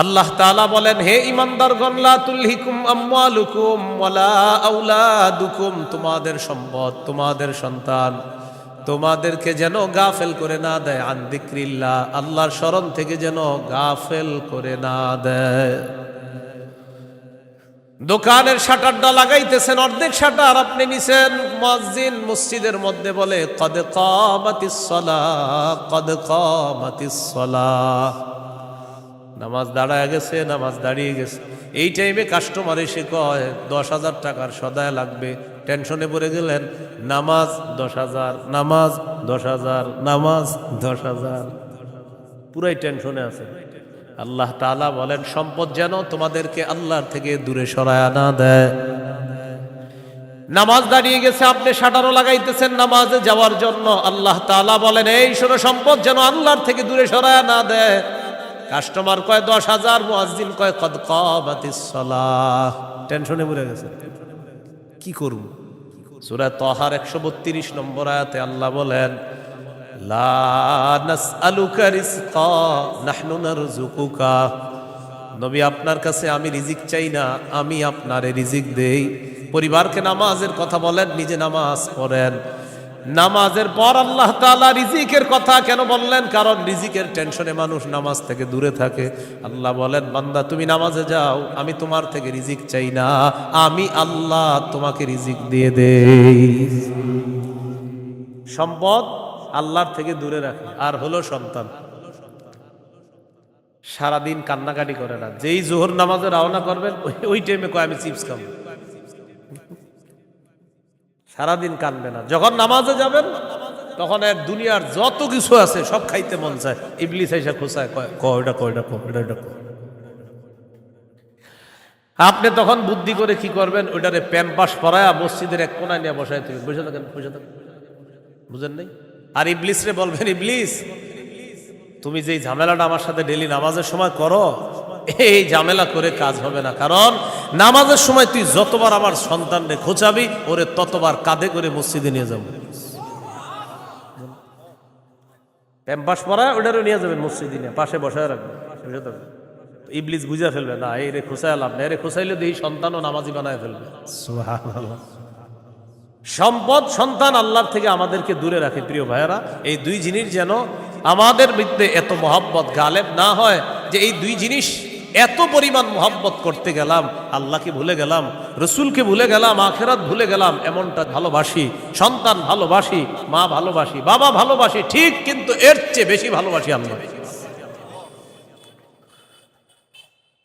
আল্লাহ তাআলা বলেন, হে ঈমানদারগণ, লা তুলহিকুম আমওয়ালুকুম ওয়ালা আওলাদুকুম, তোমাদের সম্পদ, তোমাদের সন্তান তোমাদেরকে যেন গাফেল করে না দেয়, আন যিকরিল্লাহ, আল্লাহর স্মরণ থেকে যেন গাফেল করে না দেয়। দোকানের শাটারটা লাগাইতেছেন, অর্ধেক শাটার আপনি নিছেন, মুয়াজ্জিন মসজিদের মধ্যে বলে কদ কামাতিস সালাহ, কদ কামাতিস সালাহ, নামাজ দাঁড়ায় গেছে, নামাজ দাঁড়িয়ে গেছে। এই টাইমে কাস্টমার এসে কয় 10,000 টাকার সদায় লাগবে, টেনশনে পড়ে গেলেন, নামাজ 10,000, নামাজ 10,000, নামাজ 10,000, পুরাই টেনশনে আছে। আল্লাহ তাআলা বলেন সম্পদ যেন তোমাদেরকে আল্লাহর থেকে দূরে সরায় না দেয়। নামাজ দাঁড়িয়ে গেছে, আপনি শাটারও লাগাইতেছেন নামাজে যাওয়ার জন্য, আল্লাহ তাআলা বলেন এই শোনো সম্পদ যেন আল্লাহর থেকে দূরে সরায় না দেয়। কাস্টমার কয় 10,000, মুয়াজ্জিন কয় কদ কামাতিস সালাহ, টেনশনে পড়ে গেছে, কি করব? সূরা তাহার 132 নম্বর আয়াতে আল্লাহ বলেন লা নাসআলুকা রিজকা নাহনু নারযুকুকা, নবী আপনার কাছে আমি রিজিক চাই না, আমি আপনারে রিজিক দেই। পরিবারকে নামাজের কথা বলেন, নিজে নামাজ পড়েন। নামাজের পর আল্লাহ তাআলা রিজিকের কথা কেন বললেন? কারণ রিজিকের টেনশনে মানুষ নামাজ থেকে দূরে থাকে। আল্লাহ বলেন বান্দা তুমি নামাজে যাও, আমি তোমার থেকে রিজিক চাই না, আমি আল্লাহ তোমাকে রিজিক দিয়ে দেই। সম্পদ আল্লাহর থেকে দূরে রাখে। আর হলো সন্তান, সারাদিন কান্নাকাটি করে না, যেই জোহর নামাজে রওনা করবেন ওই টাইমে কয় আমি চিপস খাবো, সারাদিন কানবে না। যখন নামাজে যাবেন তখন এর দুনিয়ার যত কিছু আছে সব খাইতে মন চায়, ইবলিস এসে খোঁচায় কয়টা কয়টা কয়টা। আপনি তখন বুদ্ধি করে কি করবেন, ওইটারে প্যাম্পাস পরায়া মসজিদের এক কোনায় নিয়ে বসায় তুমি বসে থাকেন, বসে থাকেন, বুঝেন নাই? আর ইবলিস রে বলবেন ইবলিস তুমি যেই ঝামেলাটা আমার সাথে ডেলি নামাজের সময় করো, এই ঝামেলা করে কাজ হবে না। কারণ নামাজের সময় তুই যতবার আমার সন্তানরে খোঁচাবি, ওরে ততবার কাঁধে করে মসজিদে নিয়ে যাবো, প্যাম্পাস পরায় ওটারও নিয়ে যাবেন মসজিদে, নিয়ে পাশে বসায় রাখবেন, বুঝে থাকবেন। ইবলিস বুঝা ফেলবে না, এই রে খোঁচায় লাভ না, এরে খোঁচাইলে এই সন্তানও নামাজি বানায় ফেলবে। সুবহানাল্লাহ। সম্পদ সন্তান আল্লাহর থেকে আমাদেরকে দূরে রাখে। প্রিয় ভাইয়েরা, এই দুই জিনিস যেন আমাদের মধ্যে এত মহব্বত গালেব না হয় যে এই দুই জিনিস এত পরিমাণ মহব্বত করতে গেলাম, আল্লাহকে ভুলে গেলাম, রসুলকে ভুলে গেলাম, আখেরাত ভুলে গেলাম। এমনটা ভালোবাসি, সন্তান ভালোবাসি, মা ভালোবাসি, বাবা ভালোবাসি, ঠিক, কিন্তু এর চেয়ে বেশি ভালোবাসি আল্লাহ।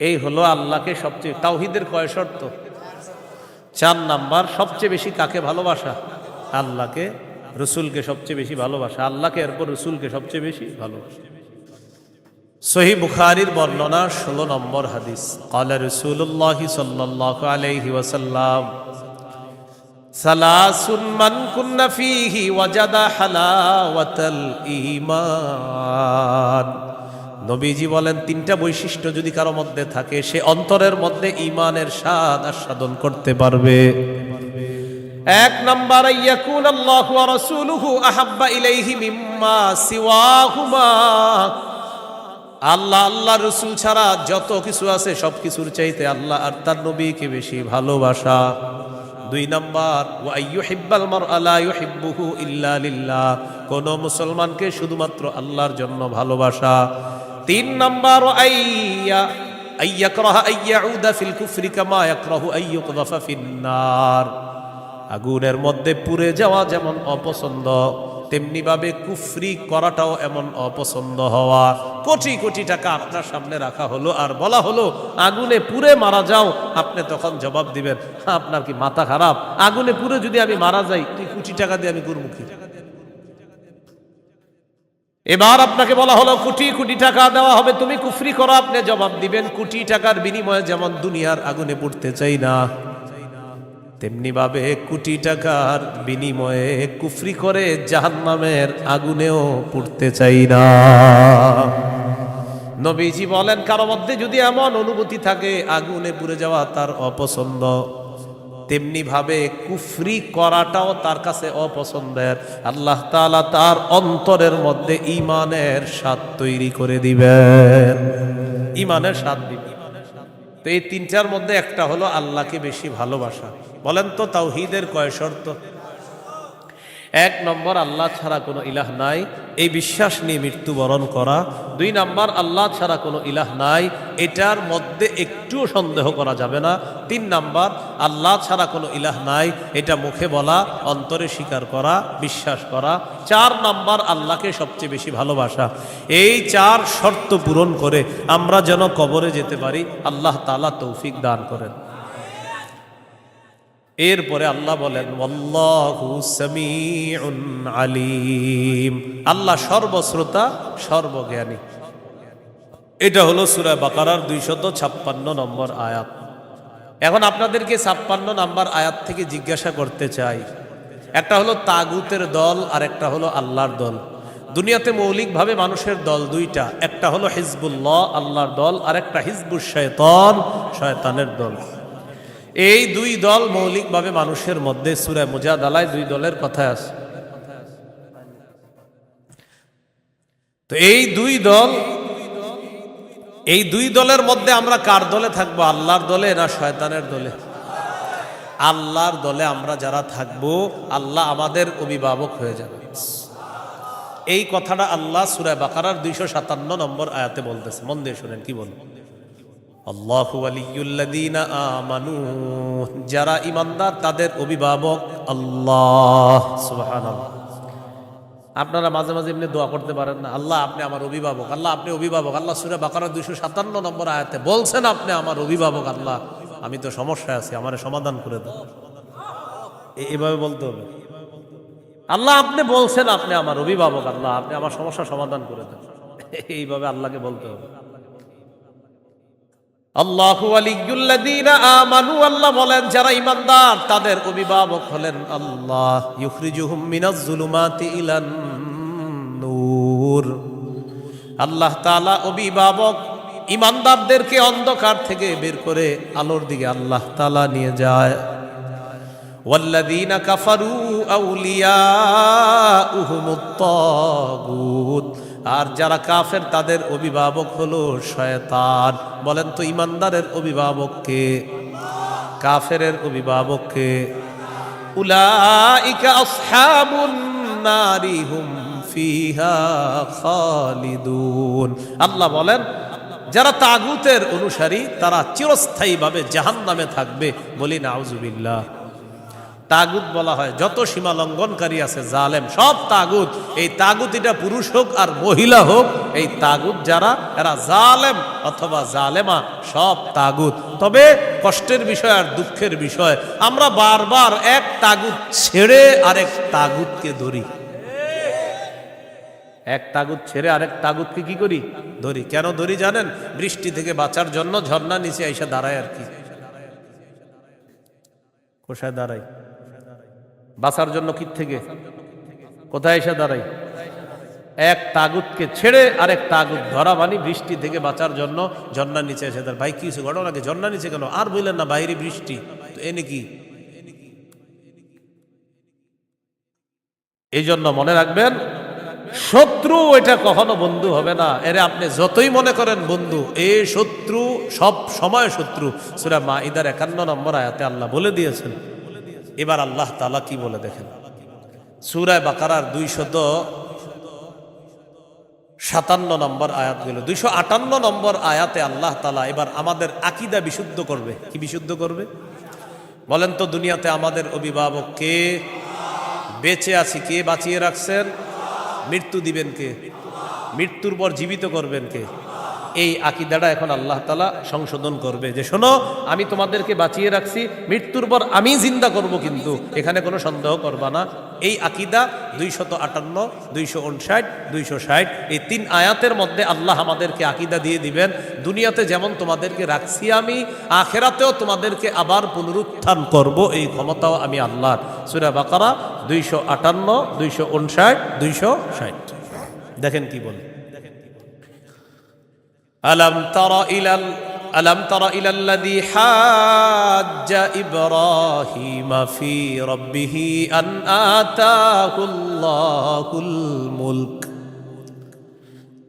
এই হলো আল্লাহকে সবচেয়ে, তাওহীদের কয় শর্ত? 4 নাম্বার, সবচেয়ে বেশি কাকে ভালোবাসা? আল্লাহকে, রসুলকে সবচেয়ে বেশি ভালোবাসা, আল্লাহকে এরপর রসুলকে সবচেয়ে বেশি ভালোবাসা। সহিহ বুখারীর বর্ণনা 16 নম্বর হাদিস, ক্বালা রাসূলুল্লাহ সাল্লাল্লাহু আলাইহি ওয়াসাল্লাম সালাসুন মান কুন্না ফীহি ওয়াজাদা হালাওয়াতাল ঈমান। নবীজি বলেন 3টা বৈশিষ্ট্য যদি কারো মধ্যে থাকে, সে অন্তরের মধ্যে ঈমানের স্বাদ আস্বাদন করতে পারবে। 1 নাম্বার, ইয়াকুন আল্লাহু ওয়া রাসূলুহু আহাব্বা ইলাইহি মিম্মা সিওয়াহুমা, আল্লাহ আল্লাহ রসুল ছাড়া যত কিছু আছে সব কিছুর চাইতে আল্লাহ আর তার নবীকে বেশি ভালোবাসা। 2 নাম্বার, ওয়া আইয়ুহিব্বাল মারআ লা ইউহিব্বুহু ইল্লা লিল্লাহ, কোন মুসলমানকে শুধুমাত্র আল্লাহর জন্য ভালোবাসা। 3 নাম্বার, আইয়াকরাহা আইয়াউদা ফিল কুফরি কামা ইয়াকরাহু আইয়ুকযাফা ফিন্নার, আগুনের মধ্যে পুড়ে যাওয়া যেমন অপছন্দ, তেমনি ভাবে কুফরি করাটাও এমন অপছন্দ হওয়া। কোটি কোটি টাকা আপনার সামনে রাখা হলো আর বলা হলো আগুনে পুড়ে মারা যাও, আপনি তখন জবাব দিবেন আপনার কি মাথা খারাপ? আগুনে পুড়ে যদি আমি মারা যাই, তুই কোটি টাকা দিয়ে আমি করব কি? এবার আপনাকে বলা হলো কোটি কোটি টাকা দেওয়া হবে, তুমি কুফরি করো, আপনি জবাব দিবেন কোটি টাকার বিনিময়ে যেমন দুনিয়ার আগুনে পুড়তে চাই না, তেমনি ভাবে কোটি টাকার বিনিময়ে কুফরি করে জাহান্নামের আগুনেও পুড়তে চাই না। নবীজি বলেন কারো মধ্যে যদি এমন অনুভূতি থাকে আগুনে পুড়ে যাওয়া তার অপছন্দ, তেমনি ভাবে কুফরি করাটাও তার কাছে অপছন্দের, আল্লাহ তাআলা তার অন্তরের মধ্যে ঈমানের স্বাদ তৈরি করে দিবেন, ঈমানের স্বাদ দিবেন। তো এই 3টার মধ্যে একটা হলো আল্লাহকে বেশি ভালোবাসা। বলেন তো তাওহীদের কয় শর্ত? এক নম্বর, আল্লাহ ছাড়া কোনো ইলাহ নাই, এই বিশ্বাস নিয়ে মৃত্যুবরণ করা। দুই নম্বর, আল্লাহ ছাড়া কোনো ইলাহ নাই, এটার মধ্যে একটুও সন্দেহ করা যাবে না। তিন নম্বর, আল্লাহ ছাড়া কোনো ইলাহ নাই, এটা মুখে বলা, অন্তরে স্বীকার করা, বিশ্বাস করা। চার নম্বর, আল্লাহকে সবচেয়ে বেশি ভালোবাসা। এই চার শর্ত পূরণ করে আমরা যেন কবরে যেতে পারি, আল্লাহ তাআলা তৌফিক দান করেন। এরপরে আল্লাহ বলেন, ওয়াল্লাহু সামিউন আলিম, আল্লাহ সর্বশ্রোতা, সর্বজ্ঞানী। এটা হলো সূরা বাকারার 256 নম্বর আয়াত। এখন আপনাদেরকে 56 নম্বর আয়াত থেকে জিজ্ঞাসা করতে চাই, একটা হলো তাগুতের দল আর একটা হলো আল্লাহর দল। দুনিয়াতে মৌলিকভাবে মানুষের দল দুইটা, একটা হলো হিজবুল্লাহ, আল্লাহর দল, আর একটা হিজবুশ শয়তান, শয়তানের দল। এই দুই দল মৌলিকভাবে মানুষের মধ্যে সূরা মুজাদালায় দুই দলের কথা আছে। তো এই দুই দলের মধ্যে আমরা কার দলে থাকবো? আল্লাহর দলে না শয়তানের দলে? আল্লাহর দলে আমরা যারা থাকবো, আল্লাহ আমাদের অভিভাবক হয়ে যাবে। এই কথাটা আল্লাহ সূরা বাকারার 257 নম্বর আয়াতে বলতেছে। মন দিয়ে শুনেন কি বল, আল্লাহু ওয়ালিয়ুল্লাযীনা আমানু, যারা ঈমানদার তাদের অভিভাবক আল্লাহ। সুবহানাল্লাহ। আপনারা মাঝে মাঝে এমনি দোয়া করতে পারেন না, আল্লাহ আপনি আমার অভিভাবক, আল্লাহ আপনি অভিভাবক। আল্লাহ সূরা বাকারা 257 নম্বর আয়াতে বলছেন, আপনি আমার অভিভাবক। আল্লাহ আমি তো সমস্যায় আছি, আমারে সমাধান করে দাও। এভাবে বলতে হবে, আল্লাহ আপনি বলছেন আপনি আমার অভিভাবক, আল্লাহ আপনি আমার সমস্যা সমাধান করে দেন। এইভাবে আল্লাহকে বলতে হবে। আল্লাহু ওয়ালিয়ুল্লাযীনা আমানু, আল্লাহ বলেন যারা ঈমানদার তাদের অভিভাবক হলেন আল্লাহ। ইউখরিজুহুম মিনাজ যুলুমাতি ইলান নূর, আল্লাহ তাআলা অভিভাবক ঈমানদারদেরকে অন্ধকার থেকে বের করে আলোর দিকে আল্লাহ তাআলা নিয়ে যায়। ওয়াল্লাযীনা কাফারু আউলিয়াউহুমুত তাগুত, আর যারা কাফের তাদের অভিভাবক হলো শয়তান। বলেন তো ঈমানদারের অভিভাবক কে? কাফেরের অভিভাবক কে? উলাইকা আসহাবুন নারি হুম ফিহা খালিদুন। আল্লাহ বলেন যারা তাগুতের অনুসারী তারা চিরস্থায়ীভাবে জাহান্নামে থাকবে। বলি নাউজুবিল্লাহ। তাগুত বলা হয় যত সীমা লঙ্ঘনকারী আছে, জালেম, সব তাগুত। এই তাগুত এটা পুরুষ হোক আর মহিলা হোক, এই তাগুত যারা, এরা জালেম অথবা জালেমা, সব তাগুত। তবে কষ্টের বিষয় আর দুঃখের বিষয়, আমরা বারবার এক তাগুত ছেড়ে আরেক তাগুতকে ধরি। এক তাগুত ছেড়ে আরেক তাগুতকে কি করি? ধরি। কেন ধরি জানেন? বৃষ্টি থেকে বাঁচার জন্য ঝর্ণা নিচে এসে দাঁড়ায় আর কি। কোথায় দাঁড়াই? বাঁচার জন্য কি থেকে কোথায় এসে দাঁড়াই? এক তাগুতকে ছেড়ে আরেক তাগুত ধরা, মানে বৃষ্টি থেকে বাঁচার জন্য ঝর্ণার নিচে এসে দাঁড়ায়। ভাই কিছু ঘটনা কি? ঝর্ণার নিচে কেন? আর বললেন না বাইরে বৃষ্টি, তো এনে কি? এই জন্য মনে রাখবেন, শত্রু এটা কখনো বন্ধু হবে না। এরে আপনি যতই মনে করেন বন্ধু, এই শত্রু সব সময় শত্রু। সূরা মাঈদার 51 নম্বর আয়াতে আল্লাহ বলে দিয়েছেন। এবার আল্লাহ তাআলা কি বলে দেখেন, সূরা বাকারার 257 নম্বর আয়াতগুলো, 258 নম্বর আয়াতে আল্লাহ তাআলা এবার আমাদের আকীদা বিশুদ্ধ করবে। কি বিশুদ্ধ করবে বলেন তো? দুনিয়াতে আমাদের অভিভাবক কে? বেঁচে আছি কে বাঁচিয়ে রাখছেন? মৃত্যু দিবেন কে? মৃত্যুর পর জীবিত করবেন কে? এই আকীদাটা এখন আল্লাহ তাআলা সংশোধন করবে যে শোনো, আমি তোমাদেরকে বাঁচিয়ে রাখছি, মৃত্যুর পর আমি জিন্দা করব, কিন্তু এখানে কোনো সন্দেহ করবা না। এই আকীদা 258, 259, 260 এই 3 আয়াতের মধ্যে আল্লাহ আমাদেরকে আকীদা দিয়ে দিবেন, দুনিয়াতে যেমন তোমাদেরকে রাখছি আমি, আখিরাতেও তোমাদেরকে আবার পুনরুত্থান করব, এই ক্ষমতাও আমি আল্লাহর। সূরা বাকারা 258, 259, 260 দেখেন কি বলে, ألم تر إلى الذي حاج إبراهيم في ربه أن آتاه الله الملك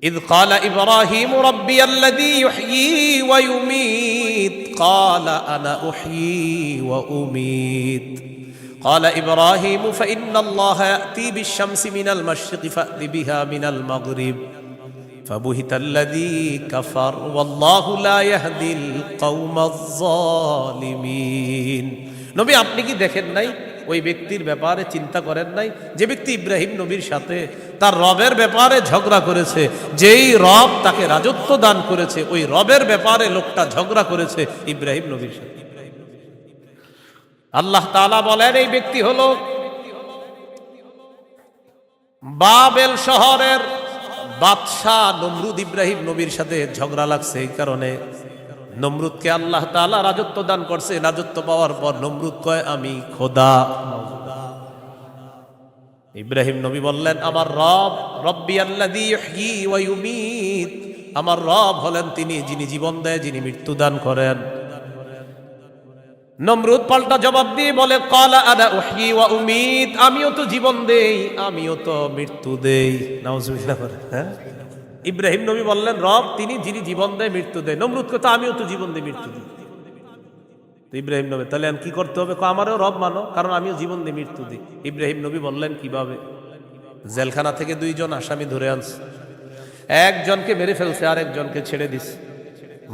إذ قال إبراهيم ربي الذي يحيي ويميت قال أنا أحيي وأميت قال إبراهيم فإن الله يأتي بالشمس من المشرق فأت بها من المغرب فبهت الذي كفر والله لا يهدي القوم الظالمين নবী আপনি কি দেখেন নাই ওই ব্যক্তির ব্যাপারে চিন্তা করেন নাই যে ব্যক্তি ইব্রাহিম নবীর সাথে তার রবের ব্যাপারে ঝগড়া করেছে, যেই রব তাকে রাজত্ব দান করেছে ওই রবের ব্যাপারে লোকটা ঝগড়া করেছে ইব্রাহিম নবীর সাথে। আল্লাহ তাআলা বলেন এই ব্যক্তি হলো বাবেল শহরের বাদশাহ নমরুদ। ইব্রাহিম নবীর সাথে ঝগড়া লাগছে, এই কারণে নমরুদকে আল্লাহ তাআলা রাজত্ব দান করছে। রাজত্ব পাওয়ার পর নমরুদ কয় আমি খোদা। ইব্রাহিম নবী বললেন আমার রব রব্বি আল্লাযী ইহয়ী ওয়া ইউমীত, আমার রব হলেন তিনি যিনি জীবন দেয়, যিনি মৃত্যু দান করেন। নমরুদ পাল্টা জবাব দিয়ে বলে ক্বালা আনা উহয়ী ওয়া উমীত, আমিও তো জীবন দেই আমিও তো মৃত্যু দেই। নাউজুবিল্লাহ। হ্যাঁ, ইব্রাহিম নবী বললেন রব তিনি যিনি জীবন দেয় মৃত্যু দেয়। নমরুদ কথা আমিও তো জীবন দিই মৃত্যু দিই। তো ইব্রাহিম নবী তাহলে কি করতে হবে? আমারও রব মানো, কারণ আমিও জীবন দিই মৃত্যু দিই। ইব্রাহিম নবী বললেন কিভাবে? জেলখানা থেকে দুইজন আসামি ধরে আনছে, একজনকে মেরে ফেলছে আর একজনকে ছেড়ে দিছে।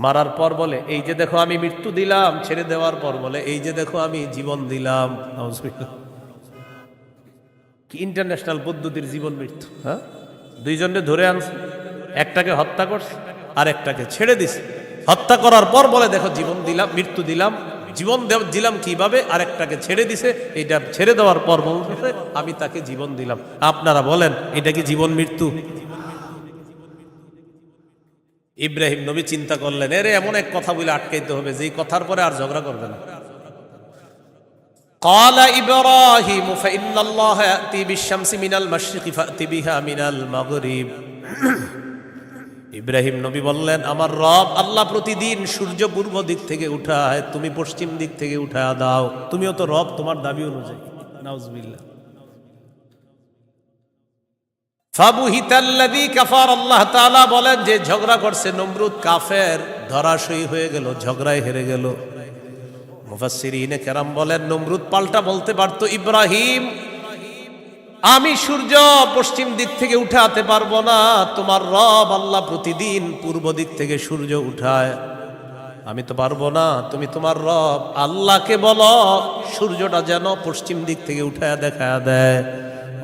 মারার পর বলে এই যে দেখো আমি মৃত্যু দিলাম, ছেড়ে দেওয়ার পর বলে এই যে দেখো আমি জীবন দিলাম। কি ইন্টারন্যাশনাল পদ্ধতির জীবন মৃত্যু! হ্যাঁ, দুইজনকে ধরে আনছে, একটাকে হত্যা করছে আর একটাকে ছেড়ে দিছে। হত্যা করার পর বলে দেখো জীবন দিলাম মৃত্যু দিলাম, জীবন দিলাম কিভাবে? আর একটাকে ছেড়ে দিছে, এইটা ছেড়ে দেওয়ার পর বলতেছে আমি তাকে জীবন দিলাম। আপনারা বলেন এটা কি জীবন মৃত্যু? ইব্রাহিম নবী চিন্তা করলেন এরে এমন এক কথা বলে আটকাইতে হবে যেই কথার পরে আর ঝগড়া করবে না। قال إبراهيم فإن الله يأتي بالشمس من المشرق فأت بها من المغرب। ইব্রাহিম নবী বললেন আমার রব আল্লাহ প্রতিদিন সূর্য পূর্ব দিক থেকে উঠায়, তুমি পশ্চিম দিক থেকে উঠায় দাও। তুমিও তো রব, তোমার দাবি অনুযায়ী। নাউজুবিল্লাহ। ফাবুহিতাল্লাযী কাফার, আল্লাহ তাআলা বলেন যে ঝগড়া করছে নমরুদ কাফের, ধরাশয়ী হয়ে গেল, ঝগড়ায় হেরে গেল। মুফাসসিরিনে কেরাম বলেন নমরুদ পাল্টা বলতে পারতো ইব্রাহিম আমি সূর্য পশ্চিম দিক থেকে উঠাতে পারবো না, তোমার রব আল্লাহ প্রতিদিন পূর্ব দিক থেকে সূর্য উঠায়, আমি তো পারবো না। তুমি তোমার রব আল্লাহকে বলো সূর্যটা যেন পশ্চিম দিক থেকে উঠায় দেখায় দেয়।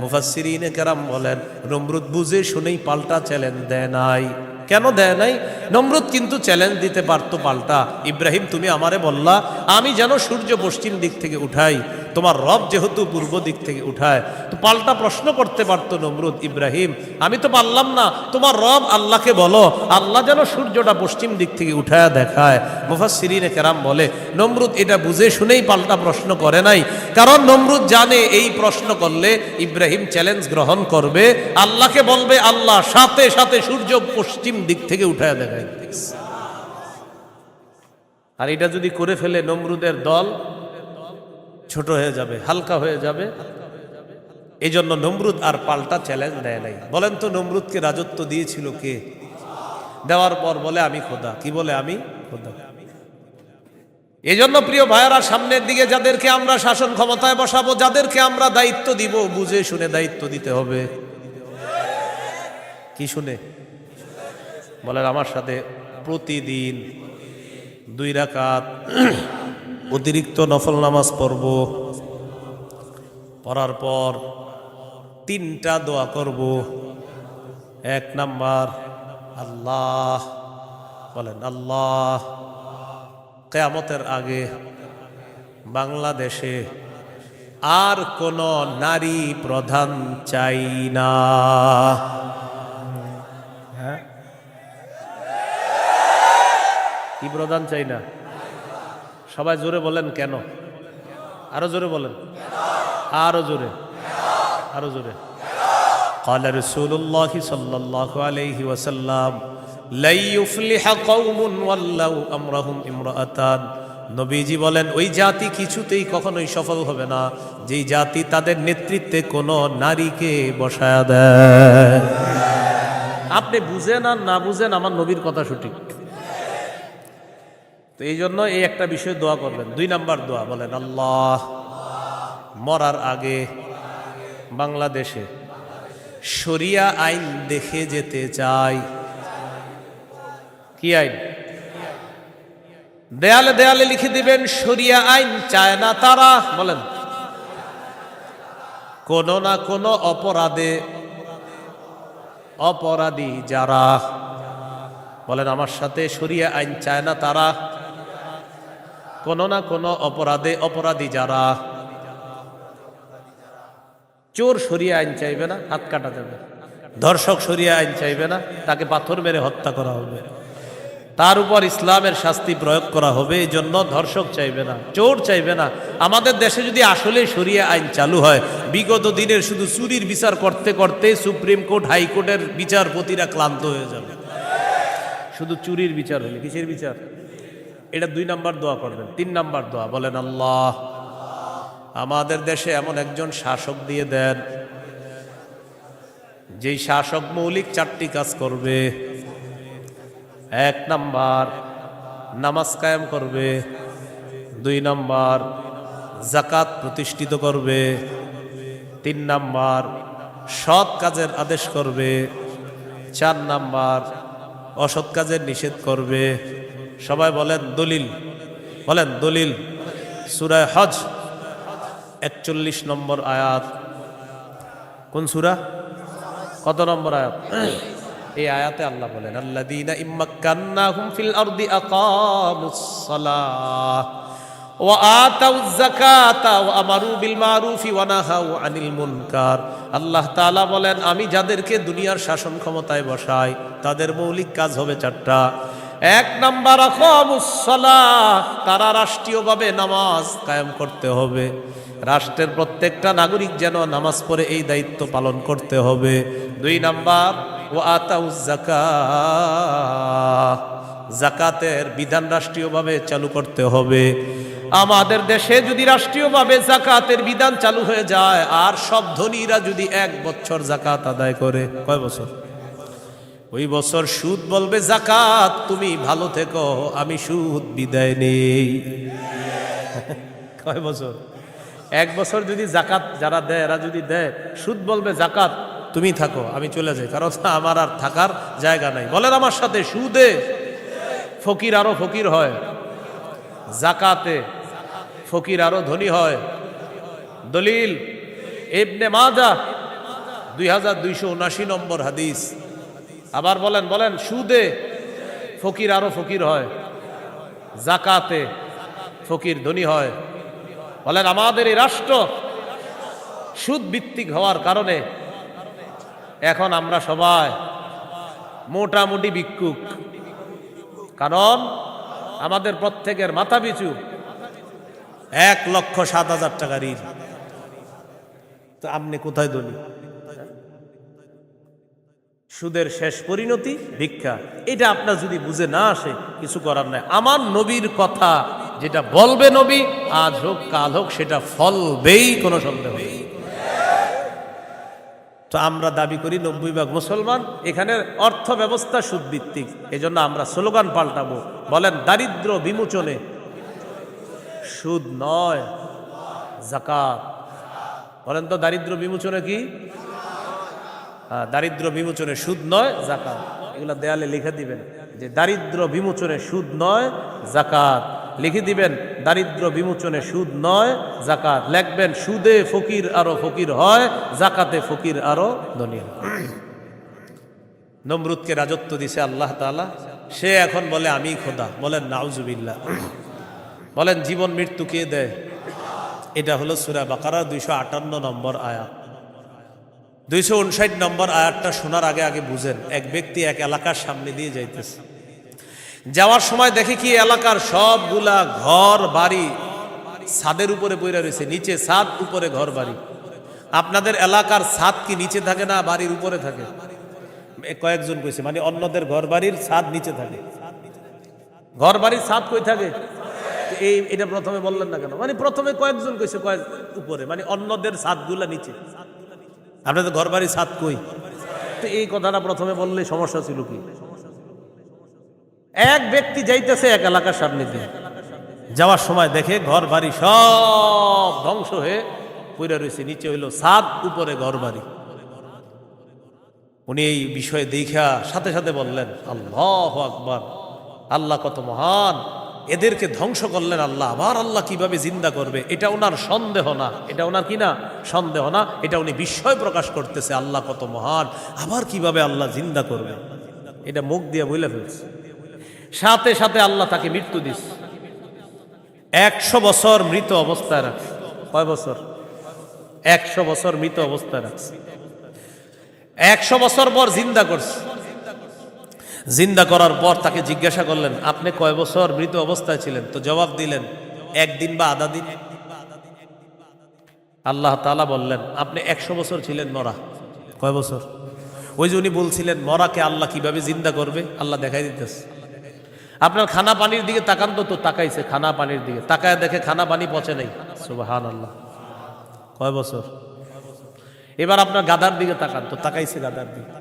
মুফাসসিরিনে কেরাম বলেন নমরুদ বুঝে শুনেই পাল্টা চ্যালেঞ্জ দেয় নাই। কেন দেয় নাই? নমরুদ কিন্তু চ্যালেঞ্জ দিতে পারতো পাল্টা, ইব্রাহিম তুমি আমারে বললা আমি যেন সূর্য পশ্চিম দিক থেকে উঠাই, তোমার রব যেহেতু পূর্ব দিক থেকে উঠায়, তো পাল্টা প্রশ্ন করতে পারতো নমরুদ ইব্রাহিম আমি তো পারলাম না, তোমার রব আল্লাহকে বলো আল্লাহ যেন সূর্যটা পশ্চিম দিক থেকে উঠায় দেখায়। মুফাসসিরিনে কেরাম বলে নমরুদ এটা বুঝে শুনেই পাল্টা প্রশ্ন করে নাই, কারণ নমরুদ জানে এই প্রশ্ন করলে ইব্রাহিম চ্যালেঞ্জ গ্রহণ করবে, আল্লাহকে বলবে আল্লাহ সাথে সাথে সূর্য পশ্চিম দিক থেকে উঠায় দেখায়। আর এটা যদি করে ফেলে নমরুদের দল ছোট হয়ে যাবে, হালকা হয়ে যাবে। এই জন্য নমরুদ আর পাল্টা চ্যালেঞ্জ দেয় নাই। বলেন তো নমরুদকে রাজত্ব দিয়েছিল কে? দেওয়ার পর বলে আমি খোদা। কি বলে? আমি খোদা। এই জন্য প্রিয় ভাইয়েরা সামনের দিকে যাদেরকে আমরা শাসন ক্ষমতায় বসাবো, যাদেরকে আমরা দায়িত্ব দিব, বুঝে শুনে দায়িত্ব দিতে হবে। কি শুনে? বলেন আমার সাথে প্রতিদিন 2 রাকাত অতিরিক্ত নফল নামাজ পড়ব, পড়ার পর 3টা দোয়া করব। 1 নাম্বার আল্লাহ, বলেন আল্লাহ কিয়ামতের আগে বাংলাদেশে আর কোন নারী প্রধান চাই না। হ্যাঁ, কি প্রধান চাই না? সবাই জোরে বলেন কেন? আরো জোরে বলেন, আরো জোরে, আরো জোরে। قال رسول الله صلى الله عليه وسلم لا يفلح قوم ولوا امرهم امرأتان। নবীজি বলেন ওই জাতি কিছুতেই কখনোই সফল হবে না যেই জাতি তাদের নেতৃত্বে কোনো নারীকে বসায় দেয়। আপনি বুঝেন আর না বুঝেন আমার নবীর কথা সঠিক। তো এই জন্য এই একটা বিষয়ে দোয়া করবেন। 2 নাম্বার দোয়া বলেন আল্লাহ মরার আগে বাংলাদেশে শরিয়া আইন দেখে যেতে চাই। কি আইন? দেয়ালে দেয়ালে লিখে দিবেন শরিয়া আইন চায় না তারা। বলেন, কোনো না কোনো অপরাধে অপরাধী যারা। বলেন আমার সাথে, শরিয়া আইন চায় না তারা, কোনো না কোনো অপরাধে অপরাধী যারা। চোর শরিয়া আইন চাইবে না, হাত কাটা যাবে। ধর্ষক শরিয়া আইন চাইবে না, তাকে পাথর মেরে হত্যা করা হবে, তার উপর ইসলামের শাস্তি প্রয়োগ করা হবে। এই জন্য ধর্ষক চাইবে না, চোর চাইবে না। আমাদের দেশে যদি আসলে শরিয়া আইন চালু হয়, বিগত দিনের শুধু চুরির বিচার করতে করতে সুপ্রিম কোর্ট হাইকোর্টের বিচারপতিরা ক্লান্ত হয়ে যাবে। শুধু চুরির বিচার হলে, কিসের বিচার? এটা 2 নাম্বার দোয়া করবেন। 3 নাম্বার দোয়া বলেন, আল্লাহ আমাদের দেশে এমন একজন শাসক দিয়ে দেন, যেই শাসক মৌলিক 4টি কাজ করবে। 1 নাম্বার নামাজ কায়েম করবে, 2 নাম্বার যাকাত প্রতিষ্ঠিত করবে, 3 নাম্বার সৎ কাজের আদেশ করবে, 4 নাম্বার অসৎ কাজের নিষেধ করবে। সবাই বলেন দলিল, বলেন দলিল। সূরা হজ 41 নম্বর আয়াত। কোন সূরা? কত নম্বর আয়াত? এই আয়াতে আল্লাহ বলেন, আল্লাযীনা ইম্মাক্কান্নাহুম ফিল আরদি আকামুস সালাহ ওয়া আতাউয যাকাতা ওয়া আমারু বিল মারুফি ওয়া নাহাউ আনিল মুনকার। আল্লাহ তাআলা বলেন, আমি যাদেরকে দুনিয়ার শাসন ক্ষমতায় বসাই তাদের মৌলিক কাজ হবে 4টা। 1 নাম্বার আকামুস সালাহ, তারা রাষ্ট্রীয়ভাবে নামাজ কায়েম করতে হবে। রাষ্ট্রের প্রত্যেকটা নাগরিক যেন নামাজ পড়ে এই দায়িত্ব পালন করতে হবে। 2 নাম্বার ওয়া আতাউয যাকাত, যাকাতের বিধান রাষ্ট্রীয়ভাবে চালু করতে হবে। আমাদের দেশে যদি রাষ্ট্রীয়ভাবে যাকাতের বিধান চালু হয়ে যায়, আর সব ধনীরা যদি 1 বছর যাকাত আদায় করে, কয় বছর? ওই বছর সুদ বলবে, যাকাত তুমি ভালো থেকো, আমি সুদ বিদায় নেই। কয় বছর? 1 বছর যদি যাকাত যারা দেয়, এরা যদি দেয়, সুদ বলবে, যাকাত তুমি থাকো, আমি চলে যাই, কারণ আমার আর থাকার জায়গা নাই। বলেন আমার সাথে, সুদে ফকির আরো ফকির হয়, যাকাতে ফকির আরো ধনী হয়। দলিল ইবনে মাজাহ 2279 নম্বর হাদিস। আবার বলেন, বলেন, সুদে ফকির আরো ফকির হয়, যাকাতে ফকির ধনী হয়। বলেন আমাদের এই রাষ্ট্র সুদ ভিত্তিক হওয়ার কারণে এখন আমরা সবাই মোটামুটি ভিক্ষুক। কারণ আমাদের প্রত্যেকের মাথা পিছু 1,07,000 টাকা ঋণ। তো আপনি কোথায় ধনী? সুদের শেষ পরিণতি ভিক্ষা। এটা আপনার যদি বুঝে না আসে, কিছু করার নাই। আমার নবীর কথা যেটা বলবে নবী, আজ হোক কাল হোক, সেটা ফলবেই, কোনো সন্দেহ নেই। তো আমরা দাবি করি 90% মুসলমান, এখানের অর্থ ব্যবস্থা সুদ ভিত্তিক। এই জন্য আমরা স্লোগান পাল্টাবো, বলেন দারিদ্র বিমোচনে সুদ নয় যাকাত। বলেন তো দারিদ্র বিমোচনে কি? দারিদ্র বিমোচনে সুদ নয় যাকাত। এগুলা দেয়ালে লিখে দিবেন যে দারিদ্র বিমোচনে সুদ নয় যাকাত। লিখে দিবেন দারিদ্র বিমোচনে সুদ নয় যাকাত। লিখবেন সুদে ফকির আরো ফকির হয়, যাকাতে ফকির আরো ধনী হয়। নমরুদকে রাজত্ব দিছে আল্লাহ তাআলা, সে এখন বলে আমি খোদা। বলেন নাউজুবিল্লাহ। বলেন জীবন মৃত্যু কে দেয়? এটা হলো সূরা বাকারা 258 নম্বর আয়াত। 259 নম্বর আয়াতটা শোনার আগে আগে বুঝেন। এক ব্যক্তি এক এলাকার সামনে দিয়ে যাইতেছে, যাওয়ার সময় দেখে কি এলাকার সবগুলা ঘর বাড়ি ছাদের উপরে পড়ে রয়েছে, নিচে ছাদ, উপরে ঘর বাড়ি। আপনাদের এলাকার ছাদ কি নিচে থাকে না বাড়ির উপরে থাকে? কয়েকজন কইছে, মানে অন্যদের ঘর বাড়ির ছাদ নিচে থাকে। ঘর বাড়ির ছাদ কই থাকে? এটা প্রথমে বললেন না কেন? মানে প্রথমে কয়েকজন কইছে কয়েক উপরে, মানে অন্যদের ছাদগুলা নিচে। আপনাদের ঘর বাড়ির ছাদ কই? তো এই কথাটা প্রথমে বললে সমস্যা ছিল কি? এক ব্যক্তি যাইতেছে এক এলাকার সামনে দিয়ে, যাওয়ার সময় দেখে ঘর বাড়ি সব ধ্বংস হয়ে পইরা রয়েছে, নিচে হইল ছাদ, উপরে ঘরবাড়ি। উনি এই বিষয়ে দেখা সাথে সাথে বললেন, আল্লাহু আকবার, আল্লাহ কত মহান, এদেরকে ধ্বংস করলেন আল্লাহ, আবার আল্লাহ কিভাবে জিন্দা করবে, এটা ওনার সন্দেহ না, এটা ওনার কি না সন্দেহ না, এটা উনি বিস্ময় প্রকাশ করতেছে, আল্লাহ কত মহান, আবার কিভাবে আল্লাহ জিন্দা করবে, এটা মুখ দিয়ে বলে ফেলছে। সাথে সাথে আল্লাহ তাকে মৃত্যু দিচ্ছে। 100 বছর মৃত অবস্থায় রাখছে। কয় বছর? 100 বছর মৃত অবস্থায় রাখছে। 100 বছর পর জিন্দা করছে। জিন্দা করার পর তাকে জিজ্ঞাসা করলেন, আপনি কয় বছর মৃত অবস্থায় ছিলেন? তো জবাব দিলেন, 1 দিন বা আধা দিন। আল্লাহ তাআলা বললেন, আপনি 100 বছর ছিলেন মরা। কয় বছর? ওই যে উনি বলছিলেন মরাকে আল্লাহ কিভাবে জিন্দা করবে, আল্লাহ দেখাই দিতেছে। আপনার খানা পানির দিকে তাকান তো, তাকাইছে খানা পানির দিকে, তাকায় দেখে খানা পানি পচে নাই। সুবহানাল্লাহ। কয় বছর? এবার আপনার গাদার দিকে তাকান তো, তাকাইছে গাদার দিকে,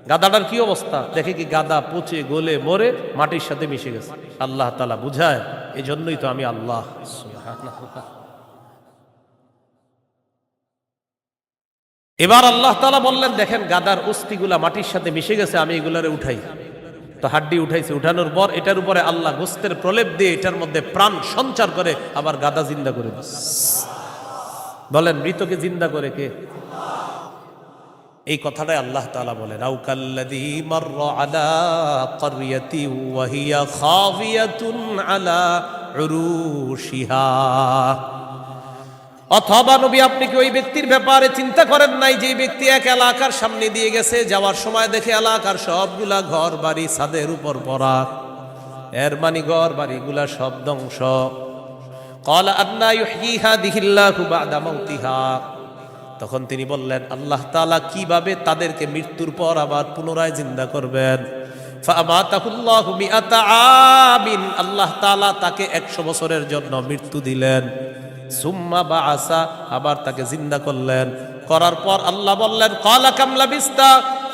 গাদাটার কি অবস্থা, দেখে কি গাদা পচে গলে মরে মাটির সাথে মিশে গেছে। আল্লাহ তাআলা বুঝায়, এই জন্যই তো আমি আল্লাহ। সুবহানাল্লাহ। এবার আল্লাহ তাআলা বললেন, দেখেন গাদার অস্থিগুলা মাটির সাথে মিশে গেছে, আমি এগুলারে উঠাই। তো হাড্ডি উঠাইছে, উঠানোর পর এটার উপরে আল্লাহ গোস্তের প্রলেপ দিয়ে এটার মধ্যে প্রাণ সঞ্চার করে আবার গাদা জিন্দা করে দিচ্ছে। বলেন মৃতকে জিন্দা করে কে? এই কথাটাই আল্লাহ তাআলা বলেন, আও কাল্লাযী মাররা আলা ক্বরিয়াতি ওয়া হিয়া খাফিয়াতুন আলা উরুশিহা। অথবা নবী আপনি কি ওই ব্যক্তির ব্যাপারে চিন্তা করেন নাই যে ব্যক্তি এক এলাকার সামনে দিয়ে গেছে, যাওয়ার সময় দেখে এলাকার সবগুলা ঘর বাড়ি ছাদের উপর পড়া, এর মানে ঘর বাড়িগুলা সব ধ্বংস। ক্বালা আন্না ইউহয়ী হাযিহিল্লাহু বা'দা মাউতিহা। তখন তিনি বললেন, আল্লাহ তাআলা কিভাবে তাদেরকে মৃত্যুর পর আবার পুনরায় জিন্দা করবেন। ফাআমাতাহুল্লাহু মিআতা আমিন। আল্লাহ তাআলা তাকে 100 বছরের জন্য মৃত্যু দিলেন। সুম্মা বাআসা, আবার তাকে জিন্দা করলেন। করার পর আল্লাহ বললেন, ক্বালা কাম লাবিস্তা,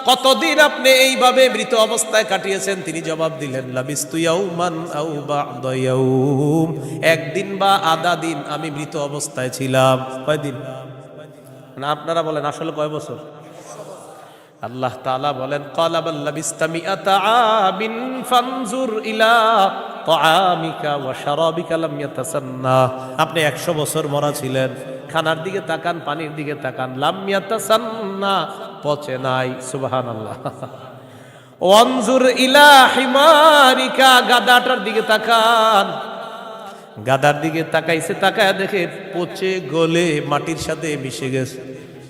কতদিন আপনি এইভাবে মৃত অবস্থায় কাটিয়েছেন? তিনি জবাব দিলেন, লাবিস্তু ইয়াওমান আও বা'দা ইয়াওম, একদিন বা আধা দিন আমি মৃত অবস্থায় ছিলাম। কয়দিন? না আপনারা বলেন আসলে কয় বছর? আল্লাহ তাআলা বলেন, ক্বালা বাল লাবিস্তা মিআতা আমিন ফানজুর ইলা তাআমিকা ওয়া শারাবিকা লাম ইয়াতাসান্না। আপনি 100 বছর মরা ছিলেন, খানার দিকে তাকান, পানির দিকে তাকান, লাম ইয়াতাসান্না, পচে নাই। সুবহানাল্লাহ। ওয়ানজুর ইলা হিমারিকা, গাদাটার দিকে তাকান, গাদার দিকে তাকাইছে, তাকায় দেখে পচে গলে মাটির সাথে মিশে গেছে।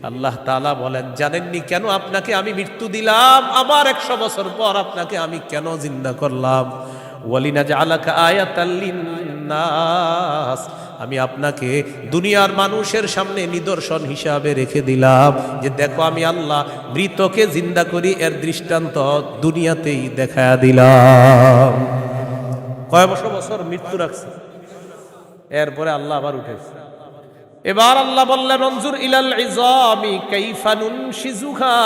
আল্লাহ তাআলা বলেন, জানেননি কেন আপনাকে আমি মৃত্যু দিলাম, আবার 100 বছর পর আপনাকে আমি কেন জিন্দা করলাম? ওয়ালিনাজআলাকা আয়াতাল লিন্নাস, আমি আপনাকে দুনিয়ার মানুষের সামনে নিদর্শন হিসাবে রেখে দিলাম যে দেখো আমি আল্লাহ মৃতকে জিন্দা করি, এর দৃষ্টান্ত দুনিয়াতেই দেখায়া দিলাম। কয় বছর মৃত্যু রাখছে, এরপরে আল্লাহ আবার উঠেছে। এবার আল্লাহ বললেন, অনজুর ইলাল ইযামি কাইফা নুনশিজুহা,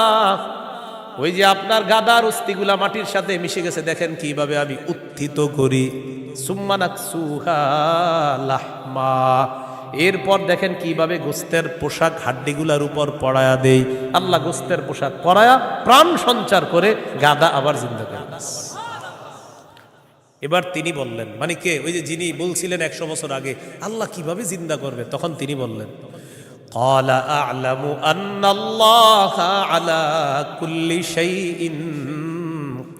ওই যে আপনার গাদার অস্থিগুলা মাটির সাথে মিশে গেছে, দেখেন কিভাবে আমি উত্থিত করি। সুম্মা নাকসুহা লাহমা, এরপর দেখেন কিভাবে গোস্তের পোশাক হাড্ডিগুলার উপর পড়ায়া দেই। আল্লাহ গোস্তের পোশাক পরায়া প্রাণ সঞ্চার করে গাদা আবার জিন্দা করে। এবার তিনি বললেন, মানে কে? ওই যে যিনি বলছিলেন 100 বছর আগে আল্লাহ কিভাবে জিন্দা করবে, তখন তিনি বললেন, ক্বালা আ'লামু আন্নাল্লাহা আলা কুল্লি শাইইন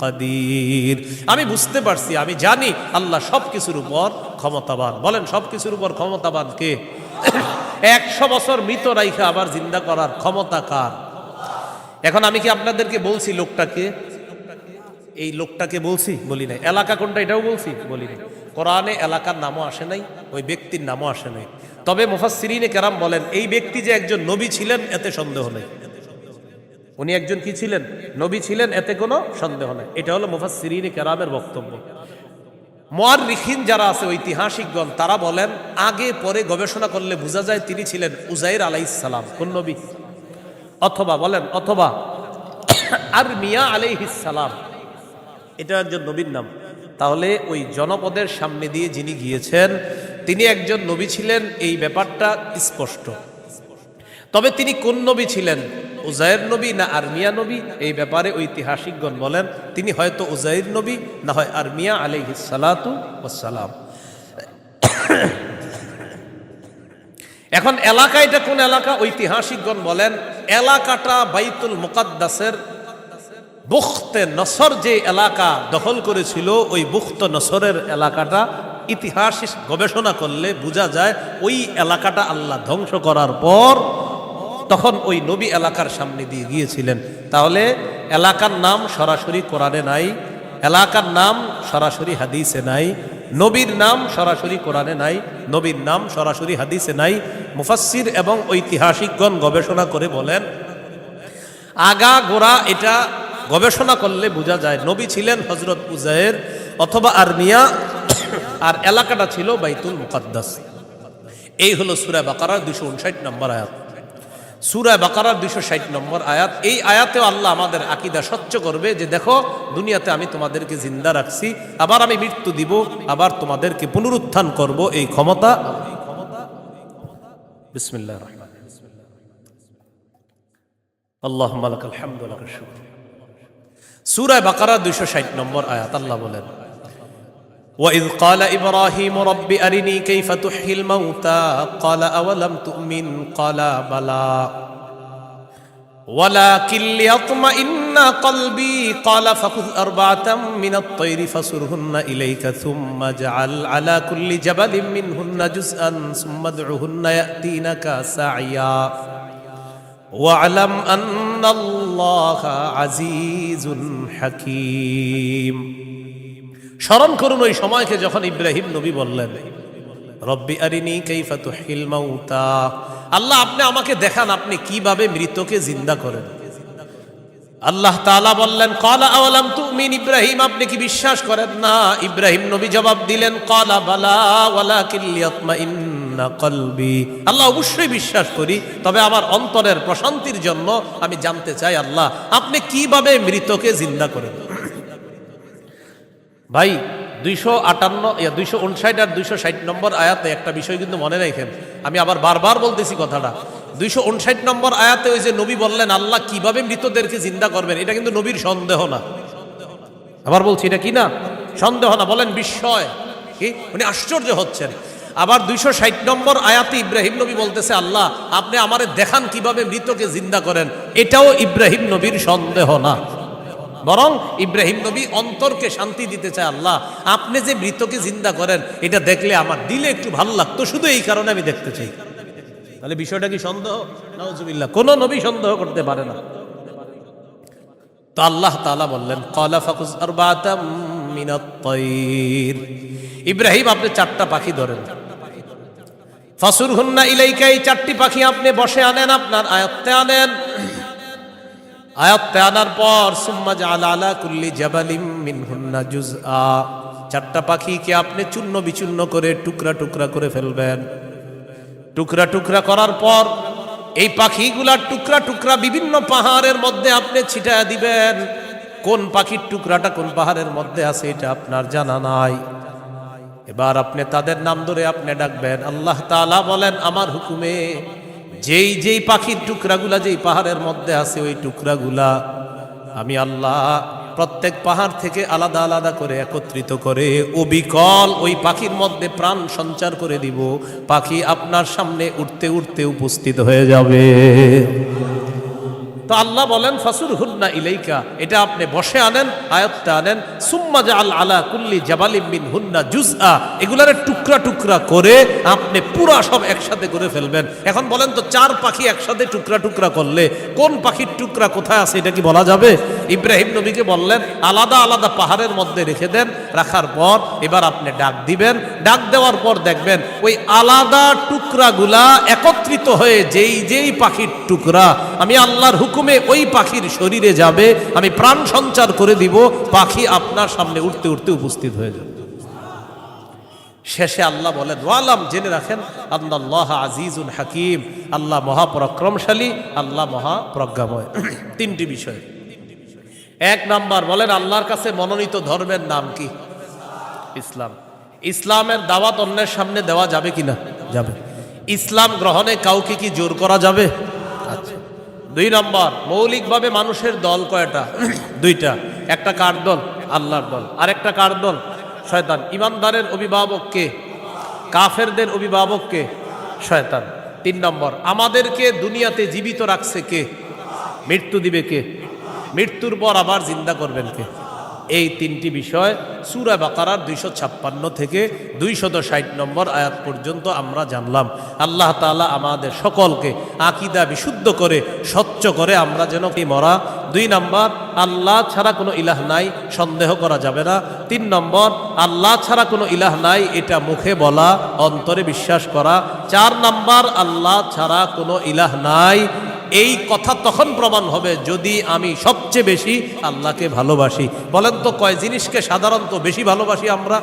কাদির। আমি বুঝতে পারছি, আমি জানি আল্লাহ সবকিছুর উপর ক্ষমতাবান। বলেন সবকিছুর উপর ক্ষমতাবান কে? 100 বছর মৃত রাইখা আবার জিন্দা করার ক্ষমতা কার? এখন আমি কি আপনাদেরকে বলছি লোকটাকে? এই লোকটাকে বলছি? বলি নাই। এলাকা কোনটা এটাও বলছি? বলি নাই। কোরআনে এলাকার নামও আসে নাই, ওই ব্যক্তির নামও আসে নাই। তবে মুফাসসিরিনে কেরাম বলেন, এই ব্যক্তি যে একজন নবী ছিলেন এতে সন্দেহ নেই। উনি একজন কি ছিলেন? নবী ছিলেন, এতে কোনো সন্দেহ নেই। এটা হলো মুফাসসিরিনে কেরামের বক্তব্য। মুআররিখিন যারা আছে, ঐতিহাসিকগণ, তারা বলেন আগে পরে গবেষণা করলে বোঝা যায় তিনি ছিলেন উজাইর আলাইহিস সালাম। কোন নবী? অথবা বলেন, অথবা আরমিয়া আলাইহিস সালাম, এটা একজন নবীর নাম। তাহলে ওই জনপদের সামনে দিয়ে যিনি গিয়েছেন তিনি একজন নবী ছিলেন, এই ব্যাপারটা স্পষ্ট। তবে তিনি কোন নবী ছিলেন, উজাইর নবী না আরমিয়া নবী, এই ব্যাপারে ঐতিহাসিকগণ বলেন তিনি হয়তো উজাইর নবী, না হয় আরমিয়া আলাইহিস সালাতু ওয়াস সালাম। এখন এলাকা এটা কোন এলাকা? ঐতিহাসিকগণ বলেন এলাকাটা বাইতুল মুকাদ্দাসের বুখতে নসর যে এলাকা দখল করেছিল, ওই বুখত নসরের এলাকাটা ইতিহাস গবেষণা করলে বোঝা যায় ওই এলাকাটা আল্লাহ ধ্বংস করার পর তখন ওই নবী এলাকার সামনে দিয়ে গিয়েছিলেন। তাহলে এলাকার নাম সরাসরি কোরআনে নাই, এলাকার নাম সরাসরি হাদিসে নাই, নবীর নাম সরাসরি কোরআনে নাই, নবীর নাম সরাসরি হাদিসে নাই। মুফাসসির এবং ঐতিহাসিকগণ গবেষণা করে বলেন আগা গোড়া এটা গবেষণা করলে বোঝা যায় নবী ছিলেন হযরত উজাইর অথবা আরমিয়া, আর এলাকাটা ছিল বাইতুল মুকাদ্দাস। এই হলো সূরা বাকারার 259 নম্বর আয়াত। সূরা বাকারার 260 নম্বর আয়াত। এই আয়াতেও আল্লাহ আমাদের আকীদা স্বচ্ছ করবে যে দেখো দুনিয়াতে আমি তোমাদেরকে জিন্দা রাখছি, আবার আমি মৃত্যু দিব, আবার তোমাদেরকে পুনরুত্থান করব, এই ক্ষমতা। বিসমিল্লাহির রহমানির রহিম। আল্লাহুম্মা লাকাল হামদু ওয়া লাকাশ শুকর। সূরা বাকারা 260 নম্বর আয়াত আল্লাহ বলেন وَإِذْ قَالَ إِبْرَاهِيمُ رَبِّ أَرِنِي كَيْفَ تُحْيِي الْمَوْتَى قَالَ أَوَلَمْ تُؤْمِنْ قَالَ بَلَى وَلَكِنْ لِيَطْمَئِنَّ قَلْبِي قَالَ فَخُذْ أَرْبَعَةً مِنَ الطَّيْرِ فَصُرْهُنَّ إِلَيْكَ ثُمَّ اجْعَلْ عَلَى كُلِّ جَبَلٍ مِنْهُنَّ جُزْءًا ثُمَّ ادْعُهُنَّ يَأْتِينَكَ سَعْيًا وَاعْلَمْ أَنَّ اللَّهَ عَزِيزٌ حَكِيمٌ। স্মরণ করুন ওই সময়কে যখন ইব্রাহিম নবী বললেন রব্বি আরিনি কাইফা তুহিল মাউতা, আল্লাহ আপনি আমাকে দেখান আপনি কিভাবে মৃতকে জিন্দা করেন। আল্লাহ তাআলা বললেন ক্বালা আওয়ালাম তুমিন, ইব্রাহিম আপনি কি বিশ্বাস করেন না? ইব্রাহিম নবী জবাব দিলেন ক্বালা বালা ওয়ালাকিন লিয়াতমাইন্না কলবি, আল্লাহ অবশ্যই বিশ্বাস করি, তবে আমার অন্তরের প্রশান্তির জন্য আমি জানতে চাই আল্লাহ আপনি কিভাবে মৃতকে জিন্দা করেন। ভাই 259 আর 260 নম্বর আয়াতে একটা বিষয় কিন্তু মনে রাখেন, আমি আবার বারবার বলতেছি কথাটা। 259 নম্বর আয়াতে ওই যে নবী বললেন আল্লাহ কিভাবে মৃতদেরকে জিন্দা করবেন, এটা কিন্তু নবীর সন্দেহ না। আবার বলছি এটা কি না? সন্দেহ না, বলেন বিস্ময়, কি উনি আশ্চর্য হচ্ছেন। আবার 260 নম্বর আয়াতে ইব্রাহিম নবী বলতেছে আল্লাহ আপনি আমারে দেখান কিভাবে মৃতকে জিন্দা করেন, এটাও ইব্রাহিম নবীর সন্দেহ না, বরং ইব্রাহিম নবী অন্তরকে শান্তি দিতে চায় আল্লাহ আপনি যে মৃতকে জিন্দা করেন এটা দেখলে আমার দিলে একটু ভালো লাগতো, শুধু এই কারণে আমি দেখতে চাই। তাহলে বিষয়টা কি সন্দেহ? নাউজুবিল্লাহ, কোন নবী সন্দেহ করতে পারে না। তো আল্লাহ তাআলা বললেন ক্বালা ফাকুজ আরবাতাম মিনাত তাইর, ইব্রাহিম আপনি 4টা পাখি ধরেন, ফাসুরহুন্না ইলাইকা, এই 4টি পাখি আপনি বসে আনেন, আপনার আয়ত্তে আনেন। আয়াতে আনার পর সুম্মা জাআল আলা কুল্লি জাবালিম মিনহুন্না জুজআ, 4টা পাখিকে আপনি চূর্ণ বিচূর্ণ করে টুকরা টুকরা করে ফেলবেন। টুকরা টুকরা করার পর এই পাখিগুলার টুকরা টুকরা বিভিন্ন পাহাড়ের মধ্যে আপনি ছিটায় দিবেন। কোন পাখির টুকরাটা কোন পাহাড়ের মধ্যে আছে এটা আপনার জানা নাই। এবার আপনি তাদের নাম ধরে আপনি ডাকবেন। আল্লাহ তাআলা বলেন আমার হুকুমে যেই যেই পাখির টুকরাগুলা যেই পাহাড়ের মধ্যে আছে ওই টুকরাগুলা আমি আল্লাহ প্রত্যেক পাহাড় থেকে আলাদা আলাদা করে একত্রিত করে অবিকল ওই পাখির মধ্যে প্রাণ সঞ্চার করে দিব। পাখি আপনার সামনে উঠতে উঠতে উপস্থিত হয়ে যাবে। তো আল্লাহ বলেন ফাসুরহুন্না ইলাইকা, এটা আপনি বসে আনেন, আয়াতটা আনেন। সুম্মা জাআল আলা কুল্লি জাবালিম মিনহুন্না জুজআ, এগুলারে টুকরা টুকরা করে আপনি পুরা সব একসাথে করে ফেলবেন। এখন বলেন তো 4 পাখি একসাথে টুকরা টুকরা করলে কোন পাখির টুকরা কোথায় আছে এটা কি বলা যাবে? ইব্রাহিম নবীকে বললেন আলাদা আলাদা পাহাড়ের মধ্যে রেখে দেন। রাখার পর এবার আপনি ডাক দিবেন। ডাক দেওয়ার পর দেখবেন ওই আলাদা টুকরাগুলা একত্রিত হয়ে যেই যেই পাখির টুকরা আমি আল্লাহর হুকুমে ওই পাখির শরীরে যাবে, আমি প্রাণ সঞ্চার করে দিব, পাখি আপনার সামনে উঠতে উঠতে উপস্থিত হয়ে যাবে। শেষে আল্লাহ বলেন ওয়ালাম, জেনে রাখেন আল্লাহ আজিজুল হাকিম, আল্লাহ মহাপরাক্রমশালী, আল্লাহ মহাপ্রজ্ঞাময়। 3টি বিষয়। 1 নাম্বার বলেন আল্লাহর কাছে মনোনীত ধর্মের নাম কি? ইসলাম। ইসলামের দাওয়াত অন্যের সামনে দেওয়া যাবে কিনা? যাবে। ইসলাম গ্রহণে কাউকে কি জোর করা যাবে? দুই নম্বর, মৌলিকভাবে মানুষের দল কয়টা? দুইটা। একটা কার দল? আল্লাহর দল। আর একটা কার দল? শয়তান। ইমানদারের অভিভাবক কে? কাফেরদের অভিভাবক কে? শয়তান। তিন নম্বর, আমাদেরকে দুনিয়াতে জীবিত রাখছে কে? মৃত্যু দিবে কে? মৃত্যুর পর আবার জিন্দা করবেন কে? এই তিনটি বিষয় সূরা বাকারার 256 থেকে 260 নম্বর আয়াত পর্যন্ত আমরা জানলাম। আল্লাহ তাআলা আমাদের সকলকে আকীদা বিশুদ্ধ করে স্বচ্ছ করে আমরা যেন মরা। দুই নম্বর, আল্লাহ ছাড়া কোনো ইলাহ নাই, সন্দেহ করা যাবে না। তিন নম্বর, আল্লাহ ছাড়া কোনো ইলাহ নাই এটা মুখে বলা, অন্তরে বিশ্বাস করা। চার নম্বর, আল্লাহ ছাড়া কোনো ইলাহ নাই এই কথা তখন প্রমাণ হবে যদি আমি সবচেয়ে বেশি আল্লাহকে ভালোবাসি। বলেন তো কয় জিনিসকে সাধারণত বেশি ভালোবাসি আমরা?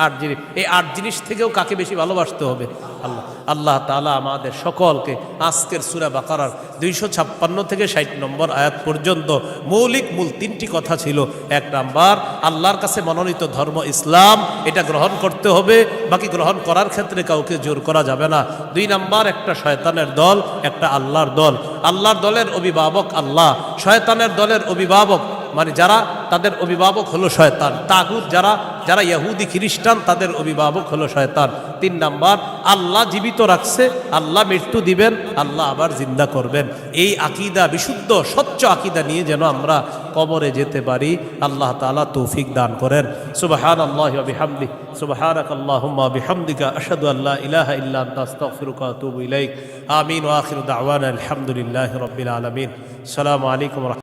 8 জিনিস। এই 8 জিনিস থেকেও কাকে বেশি ভালোবাসতে হবে? আল্লাহ। আল্লাহ তাআলা আমাদের সকলকে আজকের সূরা বাকারার 256 থেকে 60 নম্বর আয়াত পর্যন্ত মূল তিনটি কথা ছিল। এক নাম্বার, আল্লাহর কাছে মনোনীত ধর্ম ইসলাম, এটা গ্রহণ করতে হবে, বাকি গ্রহণ করার ক্ষেত্রে কাউকে জোর করা যাবে না। দুই নাম্বার, একটা শয়তানের দল, একটা আল্লাহর দল। আল্লাহর দলের অভিভাবক আল্লাহ, শয়তানের দলের অভিভাবক মানে যারা, তাদের অভিভাবক হলো শয়তান। তাগুত যারা ইহুদি খ্রিস্টান, তাদের অভিভাবক হলো শয়তান। তিন নাম্বার, আল্লাহ জীবিত রাখছে, আল্লাহ মৃত্যু দিবেন, আল্লাহ আবার জিন্দা করবেন। এই আকীদা, বিশুদ্ধ স্বচ্ছ আকীদা নিয়ে যেন আমরা কবরে যেতে পারি। আল্লাহ তাআলা তৌফিক দান করেন। সুবহানাল্লাহি ওয়া বিহামদিহি, সুবহানাকাল্লাহুম্মা ওয়া বিহামদিকা, আশহাদু আল্লা ইলাহা ইল্লা আনতা, আস্তাগফিরুকা ওয়া আতুবু ইলাইক। আমিন ওয়া আখিরু দাওয়ানা আলহামদুলিল্লাহি রাব্বিল আলামিন। আসসালামু আলাইকুম।